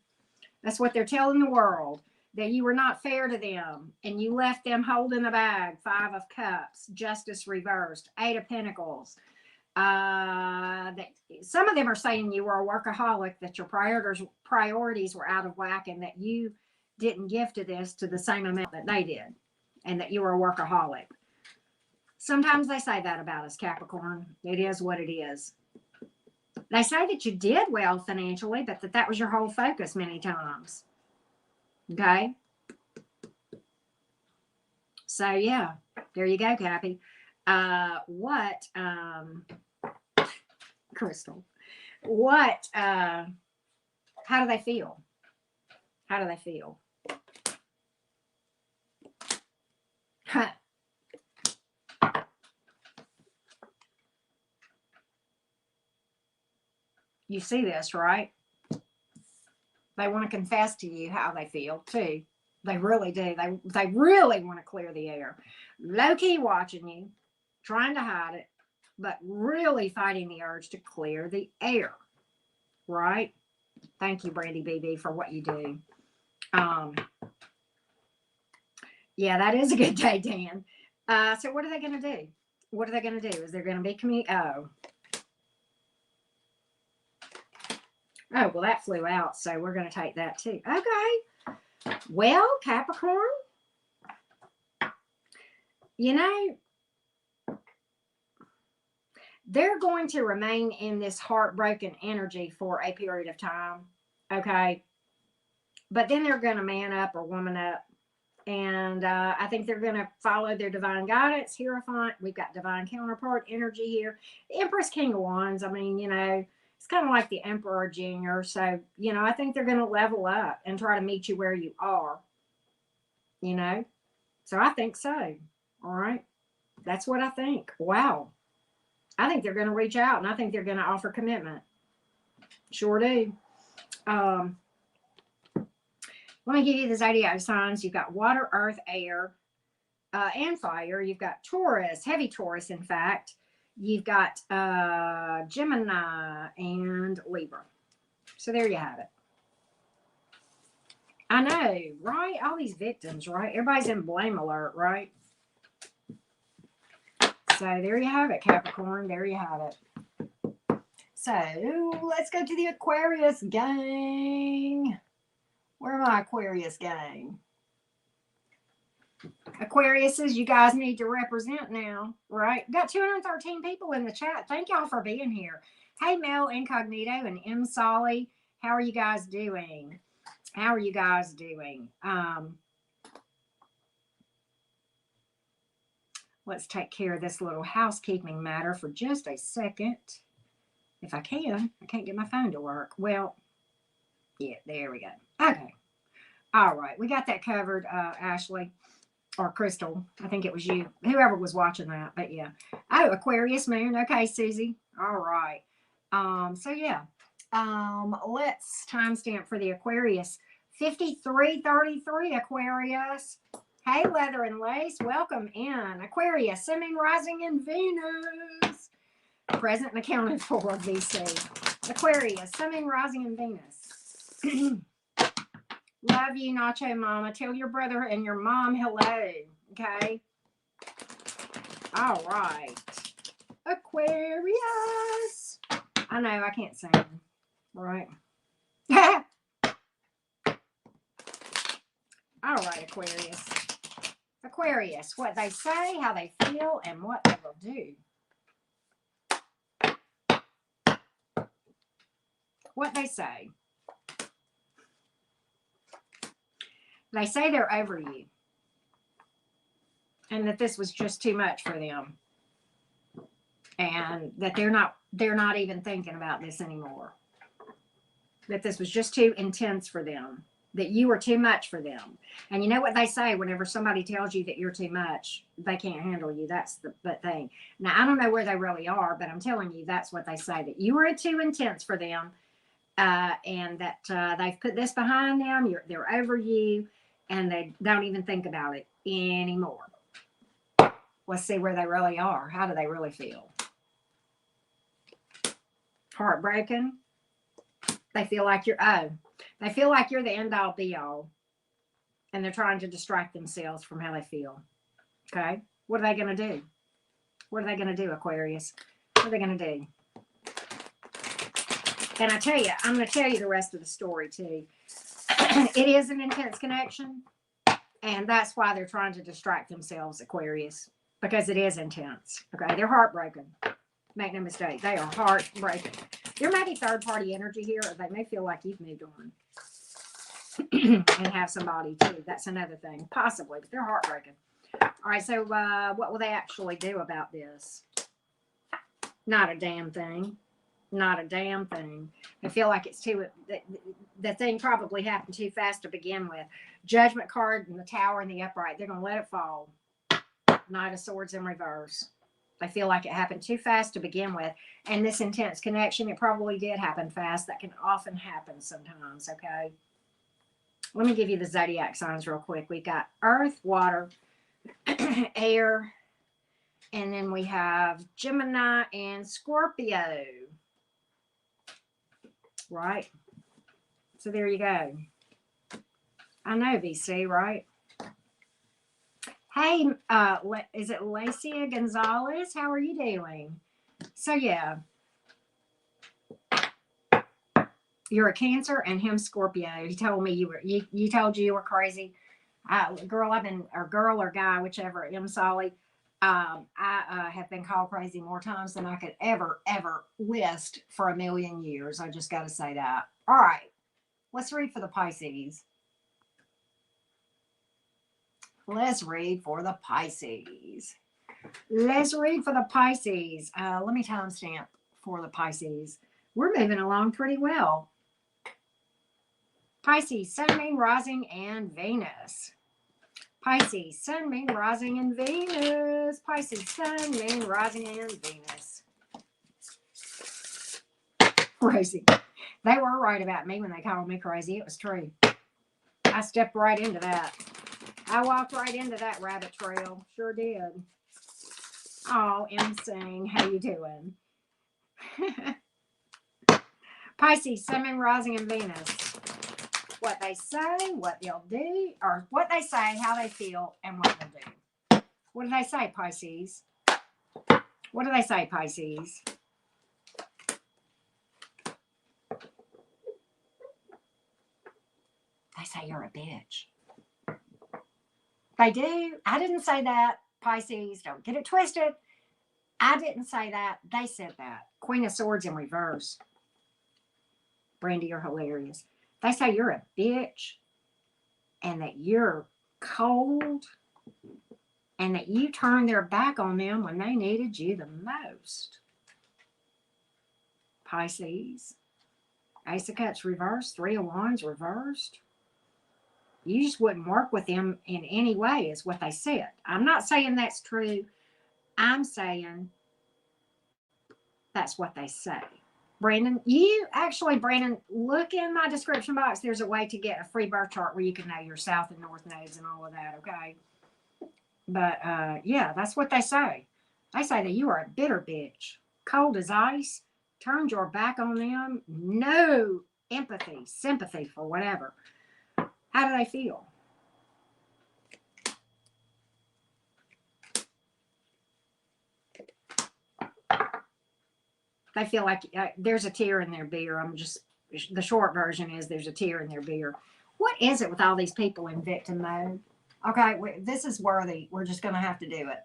That's what they're telling the world, that you were not fair to them, and you left them holding the bag. 5 of Cups, Justice reversed, 8 of Pentacles. That some of them are saying you were a workaholic, that your priorities were out of whack, and that you didn't give to this to the same amount that they did, and that you were a workaholic. Sometimes they say that about us, Capricorn. It is what it is. They say that you did well financially, but that was your whole focus many times. Okay? So, yeah. There you go, Cappy. Crystal, how do they feel? How do they feel? You see this, right? They want to confess to you how they feel too. They really do. They really want to clear the air. Low-key watching you, trying to hide it, but really fighting the urge to clear the air. Right? Thank you, Brandy BB, for what you do. Yeah, that is a good day, Dan. So what are they going to do? What are they going to do? Is there going to be Oh, well, that flew out, so we're going to take that too. Okay. Well, Capricorn, you know, they're going to remain in this heartbroken energy for a period of time, okay? But then they're going to man up or woman up, and I think they're going to follow their divine guidance. Hierophant, we've got divine counterpart energy here. The Empress, King of Wands, I mean, you know, it's kind of like the Emperor Junior. So, you know, I think they're going to level up and try to meet you where you are, you know? So I think so. All right. That's what I think. Wow. I think they're going to reach out, and I think they're going to offer commitment. Sure do. Let me give you the zodiac signs. You've got water, earth, air, and fire. You've got Taurus, heavy Taurus, in fact. You've got Gemini and Libra. So there you have it. I know, right? All these victims, right? Everybody's in blame alert, right? So there you have it, Capricorn. There you have it. So let's go to the Aquarius gang. Where am I, Aquarius gang? Aquariuses, you guys need to represent now, right? Got 213 people in the chat. Thank y'all for being here. Hey, Mel Incognito and M. Solly. How are you guys doing? How are you guys doing? Let's take care of this little housekeeping matter for just a second. If I can. I can't get my phone to work. Well, yeah, there we go. Okay. All right. We got that covered, Ashley. Or Crystal. I think it was you. Whoever was watching that. But yeah. Oh, Aquarius moon. Okay, Susie. All right. So yeah. Let's timestamp for the Aquarius. 5333 Aquarius. Hey, Leather and Lace. Welcome in. Aquarius, Sun, rising in Venus. Present and accounted for, VC. Aquarius, Sun, rising in Venus. Love you, Nacho Mama. Tell your brother and your mom hello. Okay. All right. Aquarius. I know I can't sing. Right. All right, Aquarius. Aquarius, what they say, how they feel, and what they will do. What they say. They say they're over you. And that this was just too much for them. And that they're not even thinking about this anymore. That this was just too intense for them. That you were too much for them. And you know what they say whenever somebody tells you that you're too much, they can't handle you. That's the thing. Now, I don't know where they really are, but I'm telling you, that's what they say. That you were too intense for them. And that they've put this behind them. They're over you. and they don't even think about it anymore. Let's see where they really are. How do they really feel? Heartbroken. They feel like they feel like you're the end all be all. And they're trying to distract themselves from how they feel. Okay? What are they going to do? What are they going to do, Aquarius? What are they going to do? And I tell you, I'm going to tell you the rest of the story too. It is an intense connection. And that's why they're trying to distract themselves, Aquarius. Because it is intense. Okay? They're heartbroken. Make no mistake. They are heartbroken. There may be third-party energy here, or they may feel like you've moved on. And have somebody too. That's another thing. Possibly, but they're heartbroken. All right, so what will they actually do about this? Not a damn thing. Not a damn thing. They feel like it's too, the thing probably happened too fast to begin with. Judgment card and the Tower and the upright. They're going to let it fall. Knight of Swords in reverse. They feel like it happened too fast to begin with. And this intense connection, it probably did happen fast. That can often happen sometimes, okay? Let me give you the zodiac signs real quick. We've got Earth, Water, Air, and then we have Gemini and Scorpio. Right? So there you go. I know, VC, right? Hey, is it Lacia Gonzalez? How are you doing? So, yeah. You're a Cancer and him Scorpio. He told me you told you were crazy. Girl or guy, whichever, M. Solly. I have been called crazy more times than I could ever list for a million years. I just got to say that. All right. Let's read for the Pisces. Let's read for the Pisces. Let's read for the Pisces. Let me timestamp for the Pisces. We're moving along pretty well. Pisces, Sun, Moon, Rising, and Venus. Pisces, Sun, Moon, Rising, and Venus. Pisces, Sun, Moon, Rising, and Venus. Crazy. They were right about me when they called me crazy. It was true. I stepped right into that. I walked right into that rabbit trail. Sure did. Oh, M. How you doing? Pisces, Sun, Moon, Rising, and Venus. What they say, what they'll do, or what they say, how they feel, and what they'll do. What do they say, Pisces? What do they say, Pisces? They say you're a bitch. They do. I didn't say that, Pisces. Don't get it twisted. I didn't say that. They said that. Queen of Swords in reverse. Brandy, you're hilarious. They say you're a bitch and that you're cold and that you turned their back on them when they needed you the most. Pisces. Ace of Cups reversed. Three of Wands reversed. You just wouldn't work with them in any way is what they said. I'm not saying that's true. I'm saying that's what they say. Brandon, look in my description box. There's a way to get a free birth chart where you can know your south and north nodes and all of that, okay? But, yeah, that's what they say. They say that you are a bitter bitch, cold as ice, turned your back on them, no empathy, sympathy for whatever. How do they feel? They feel like there's a tear in their beer. The short version is there's a tear in their beer. What is it with all these people in victim mode? Okay, this is worthy. We're just going to have to do it.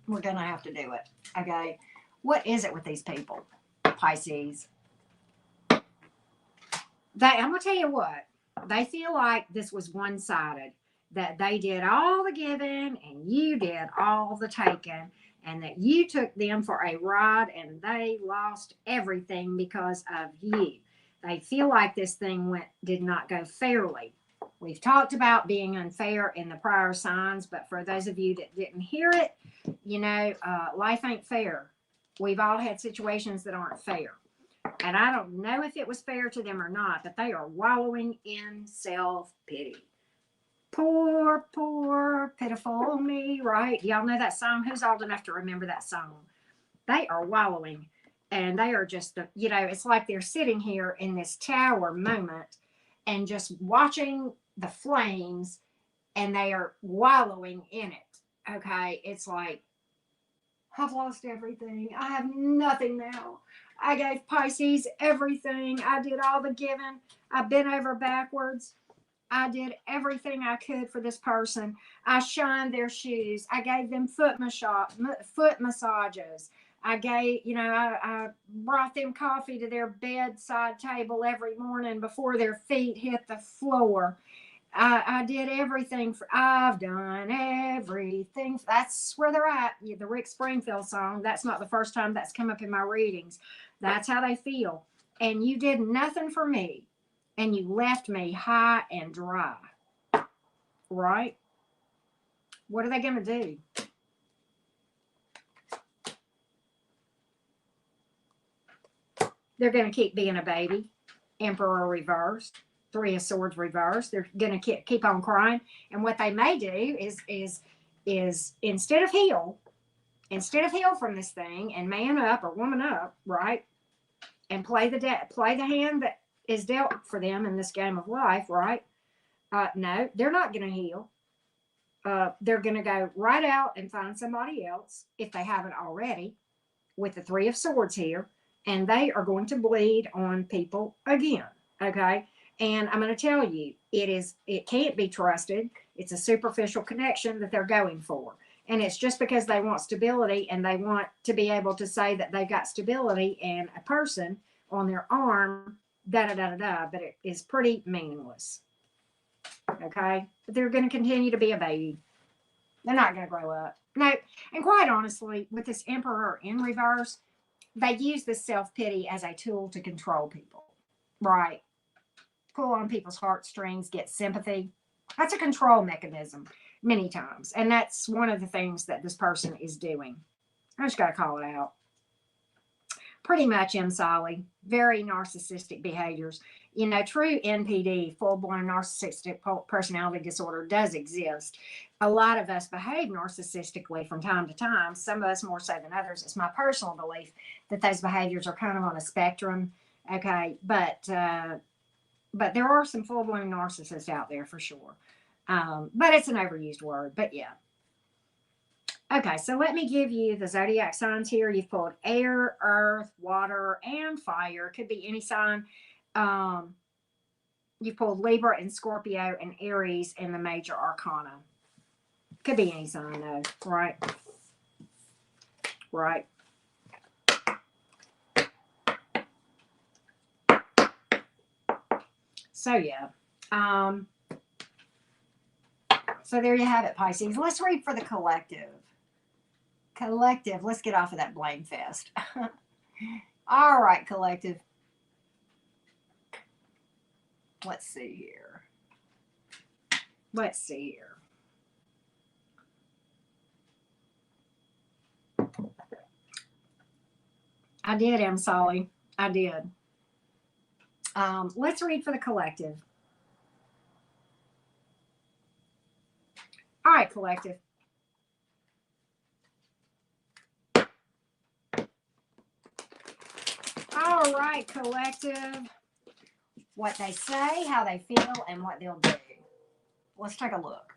We're going to have to do it. Okay. What is it with these people? Pisces. I'm going to tell you what. They feel like this was one-sided. That they did all the giving and you did all the taking. And that you took them for a ride and they lost everything because of you. They feel like this thing did not go fairly. We've talked about being unfair in the prior signs, but for those of you that didn't hear it, life ain't fair. We've all had situations that aren't fair. And I don't know if it was fair to them or not, but they are wallowing in self-pity. Poor, poor, pitiful me, right? Y'all know that song? Who's old enough to remember that song? They are wallowing, and they are just, you know, it's like they're sitting here in this tower moment and just watching the flames, and they are wallowing in it. Okay. It's like, I've lost everything. I have nothing now. I gave Pisces everything. I did all the giving. I bent over backwards. I did everything I could for this person. I shined their shoes. I gave them foot massages. I gave, you know, I brought them coffee to their bedside table every morning before their feet hit the floor. I did everything I've done everything. That's where they're at. The Rick Springfield song. That's not the first time that's come up in my readings. That's how they feel. And you did nothing for me. And you left me high and dry. Right? What are they going to do? They're going to keep being a baby. Emperor reversed. Three of Swords reversed. They're going to keep on crying. And what they may do is instead of heal from this thing and man up or woman up, right? And play the hand that is dealt for them in this game of life, right? No, they're not going to heal. They're going to go right out and find somebody else if they haven't already, with the Three of Swords here, and they are going to bleed on people again. Okay. And I'm going to tell you, it can't be trusted. It's a superficial connection that they're going for. And it's just because they want stability and they want to be able to say that they've got stability and a person on their arm, but it is pretty meaningless. Okay? But they're going to continue to be a baby. They're not going to grow up. No, and quite honestly, with this Emperor in reverse, they use this self-pity as a tool to control people. Right? Pull on people's heartstrings, get sympathy. That's a control mechanism many times. And that's one of the things that this person is doing. I just got to call it out. Pretty much Solly. Very narcissistic behaviors. You know, true NPD, full-blown narcissistic personality disorder, does exist. A lot of us behave narcissistically from time to time. Some of us more so than others. It's my personal belief that those behaviors are kind of on a spectrum. Okay, but there are some full-blown narcissists out there for sure. But it's an overused word. But yeah. Okay, so let me give you the zodiac signs here. You've pulled air, earth, water, and fire. Could be any sign. You've pulled Libra and Scorpio and Aries in the major arcana. Could be any sign though, right? Right. So yeah. So there you have it, Pisces. Let's read for the collective. Collective, let's get off of that blame fest. All right, collective. Let's see here. I did, Solly. I did. Let's read for the collective. All right, collective. All right, collective. What they say, how they feel, and what they'll do. Let's take a look.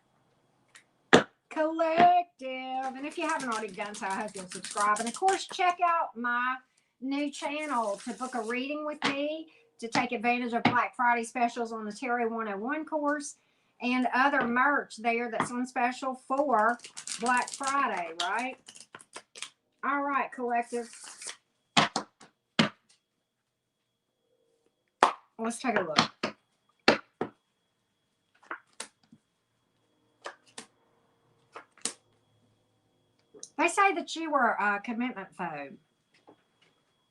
Collective. And if you haven't already done so, I hope you'll subscribe. And of course, check out my new channel to book a reading with me, to take advantage of Black Friday specials on the Tarot 101 course and other merch there that's on special for Black Friday, right? All right, collective. Let's take a look. They say that you were a commitment phobe.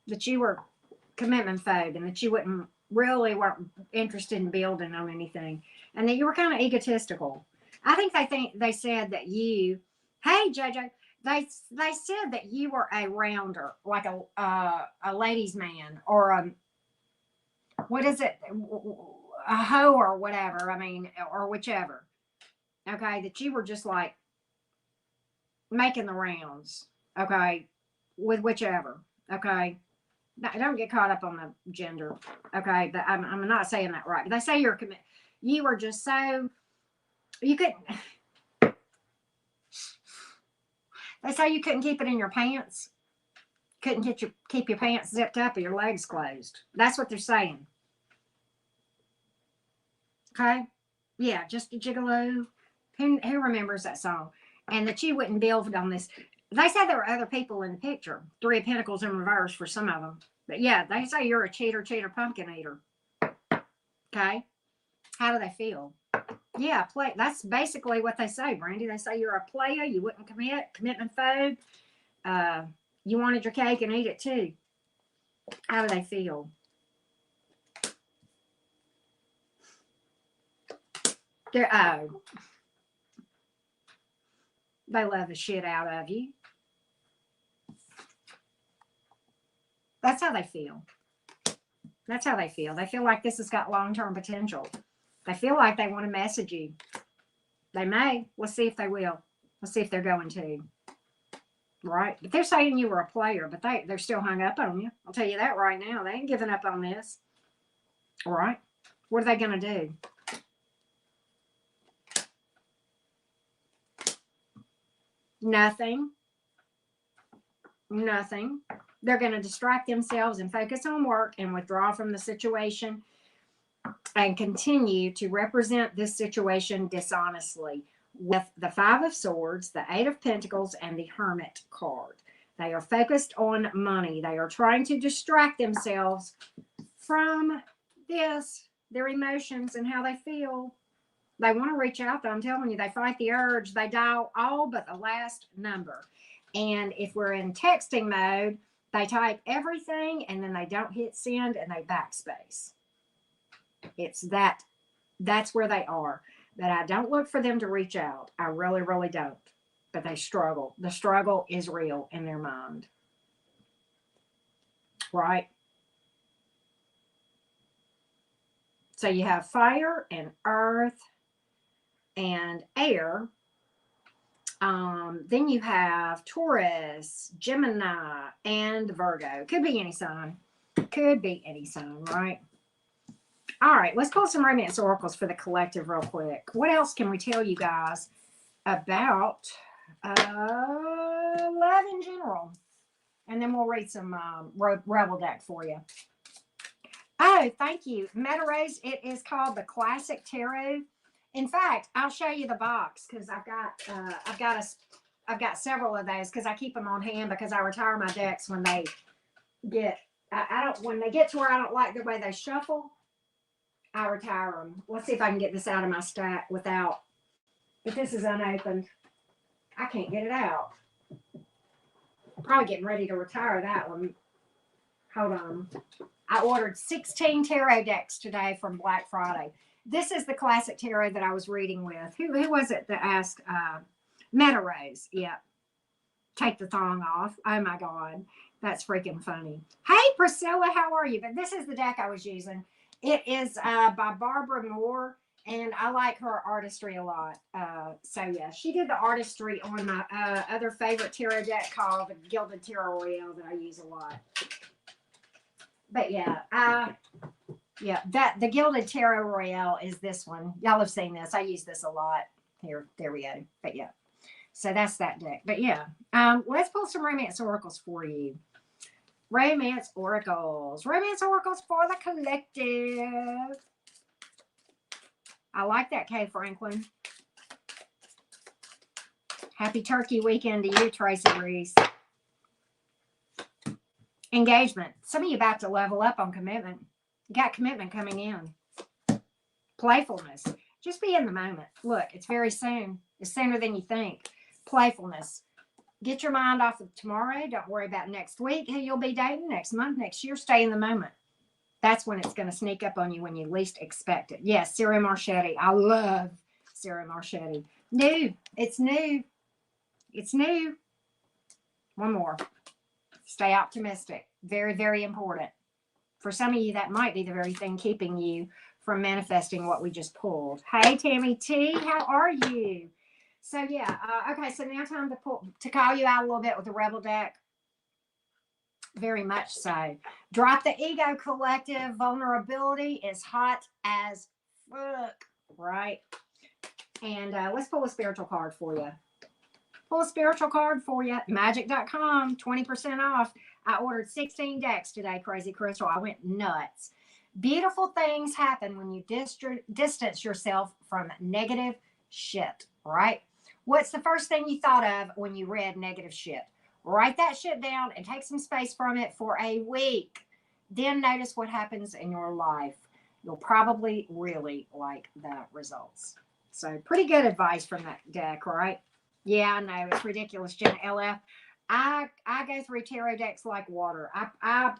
That you were commitment phobe and that you weren't interested in building on anything. And that you were kind of egotistical. I think they said that you, hey JJ, they said that you were a rounder, like a ladies' man, or a, what is it, a hoe or whatever, I mean, or whichever. okay, that you were just like making the rounds, okay, with whichever, okay. Don't get caught up on the gender, okay. But I'm not saying that right. But they say you were just so you couldn't. They say you couldn't keep it in your pants. Couldn't keep your pants zipped up or your legs closed. That's what they're saying. Okay, yeah, just a gigolo. Who remembers that song? And that you wouldn't build on this. They say there were other people in the picture. Three of Pentacles in reverse for some of them. But yeah, they say you're a cheater, pumpkin eater. Okay, how do they feel? Yeah, play. That's basically what they say, Brandy. They say you're a player. You wouldn't commitment phobe. You wanted your cake and eat it too. How do they feel? They love the shit out of you. That's how they feel. That's how they feel. They feel like this has got long-term potential. They feel like they want to message you. They may. Let's see if they will. Let's see if they're going to. Right? But they're saying you were a player, but they're still hung up on you. I'll tell you that right now. They ain't giving up on this. All right? What are they going to do? Nothing. Nothing. They're going to distract themselves and focus on work and withdraw from the situation and continue to represent this situation dishonestly with the Five of Swords, the Eight of Pentacles, and the Hermit card. They are focused on money. They are trying to distract themselves from this, their emotions and how they feel. They want to reach out, though. I'm telling you, they fight the urge. They dial all but the last number. And if we're in texting mode, they type everything and then they don't hit send and they backspace. It's that's where they are. But I don't look for them to reach out. I really, really don't. But they struggle. The struggle is real in their mind. Right? So you have fire and earth and air. Then you have Taurus, Gemini, and Virgo. Could be any sign. Could be any sign, right? All right, let's pull some romance oracles for the collective real quick. What else can we tell you guys about love in general? And then we'll read some Rebel deck for you. Oh, thank you. Meta Rose, it is called the Classic Tarot. In fact, I'll show you the box because I've got several of those because I keep them on hand because I retire my decks when they get when they get to where I don't like the way they shuffle. I retire them. Let's see if I can get this out of my stack without. But this is unopened. I can't get it out. Probably getting ready to retire that one. Hold on. I ordered 16 tarot decks today from Black Friday. This is the Classic Tarot that I was reading with. Who was it that asked? Meta Rose. Yeah. Take the thong off. Oh my God. That's freaking funny. Hey, Priscilla, how are you? But this is the deck I was using. It is by Barbara Moore, and I like her artistry a lot. So, yeah, she did the artistry on my other favorite tarot deck called the Gilded Tarot Royale that I use a lot. But, yeah, the Gilded Tarot Royale is this one. Y'all have seen this. I use this a lot. Here, there we go. But, yeah, so that's that deck. But, yeah, let's pull some romance oracles for you. Romance oracles. Romance oracles for the collective. I like that, Kay Franklin. Happy Turkey weekend to you, Tracy Reese. Engagement. Some of you about to level up on commitment. You got commitment coming in. Playfulness. Just be in the moment. Look, it's very soon. It's sooner than you think. Playfulness. Get your mind off of tomorrow. Don't worry about next week, who you'll be dating, next month, next year. Stay in the moment. That's when it's going to sneak up on you when you least expect it. Yes, Sarah Marchetti. I love Sarah Marchetti. New. It's new. It's new. One more. Stay optimistic. Very, very important. For some of you, that might be the very thing keeping you from manifesting what we just pulled. Hey, Tammy T, how are you? So yeah, okay, so now time to call you out a little bit with the Rebel deck. Very much so. Drop the ego collective. Vulnerability is hot as fuck, right? And let's pull a spiritual card for you. Pull a spiritual card for you. Magic.com, 20% off. I ordered 16 decks today, Crazy Crystal. I went nuts. Beautiful things happen when you distance yourself from negative shit, right? What's the first thing you thought of when you read negative shit? Write that shit down and take some space from it for a week. Then notice what happens in your life. You'll probably really like the results. So pretty good advice from that deck, right? Yeah, I know. It's ridiculous, Jenna LF. I go through tarot decks like water. I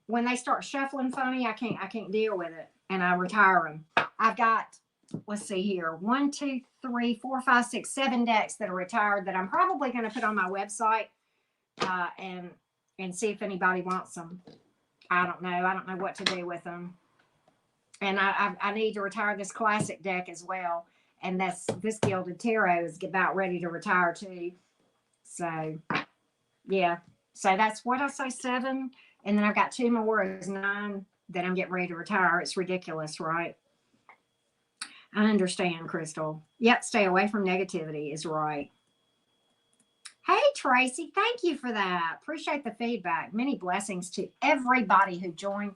when they start shuffling funny, I can't deal with it. And I retire them. I've got, let's see here, 1, 2, 3, 4, 5, 6, 7 decks that are retired that I'm probably going to put on my website. And see if anybody wants them. I don't know. I don't know what to do with them. And I need to retire this classic deck as well. And this Gilded Tarot is about ready to retire too. So, yeah. So that's what I say, 7. And then I've got 2 more is 9 that I'm getting ready to retire. It's ridiculous, right? I understand, Crystal. Yep, stay away from negativity is right. Hey, Tracy, thank you for that. Appreciate the feedback. Many blessings to everybody who joined.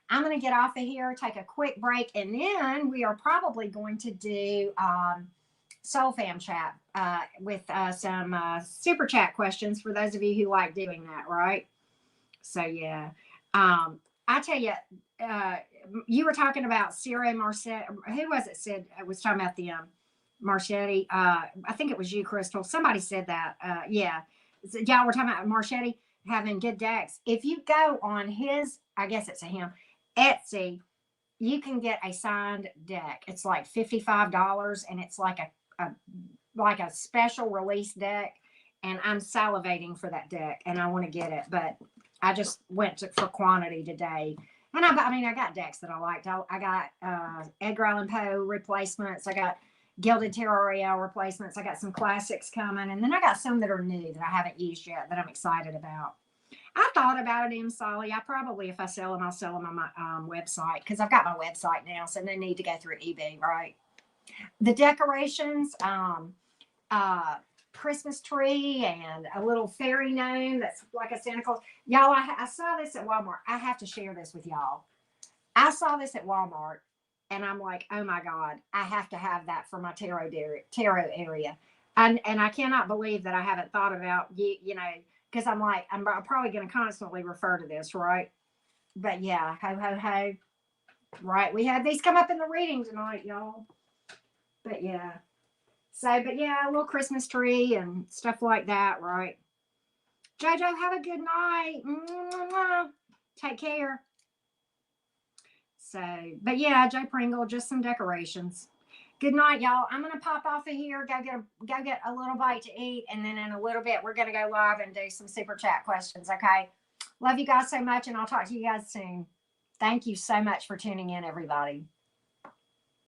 I'm going to get off of here, take a quick break, and then we are probably going to do Soul Fam chat with some super chat questions for those of you who like doing that, right? So, yeah. I tell you, you were talking about Ciro Marchetti. Who was it said? I was talking about the Marchetti. I think it was you, Crystal. Somebody said that. Yeah. So, y'all were talking about Marchetti having good decks. If you go on his, I guess it's a him, Etsy, you can get a signed deck. It's like $55 and it's like a special release deck. And I'm salivating for that deck and I want to get it, but I just went for quantity today. And I got decks that I liked. I got Edgar Allan Poe replacements. I got Gilded Tarot Royale replacements. I got some classics coming. And then I got some that are new that I haven't used yet that I'm excited about. I thought about it, Solly. I probably, if I sell them, I'll sell them on my website because I've got my website now. So they need to go through eBay, right? The decorations, Christmas tree and a little fairy gnome that's like a Santa Claus. Y'all, I saw this at Walmart. I have to share this with y'all. I saw this at Walmart and I'm like, oh my God, I have to have that for my tarot area. And I cannot believe that I haven't thought about, you know, because I'm like, I'm probably going to constantly refer to this, right? But yeah, ho, ho, ho. Right. We had these come up in the reading tonight, y'all. But yeah. So, but yeah, a little Christmas tree and stuff like that, right? JoJo, have a good night. Take care. So, but yeah, Joe Pringle, just some decorations. Good night, y'all. I'm gonna pop off of here, go get a little bite to eat, and then in a little bit we're gonna go live and do some super chat questions. Okay. Love you guys so much, and I'll talk to you guys soon. Thank you so much for tuning in, everybody.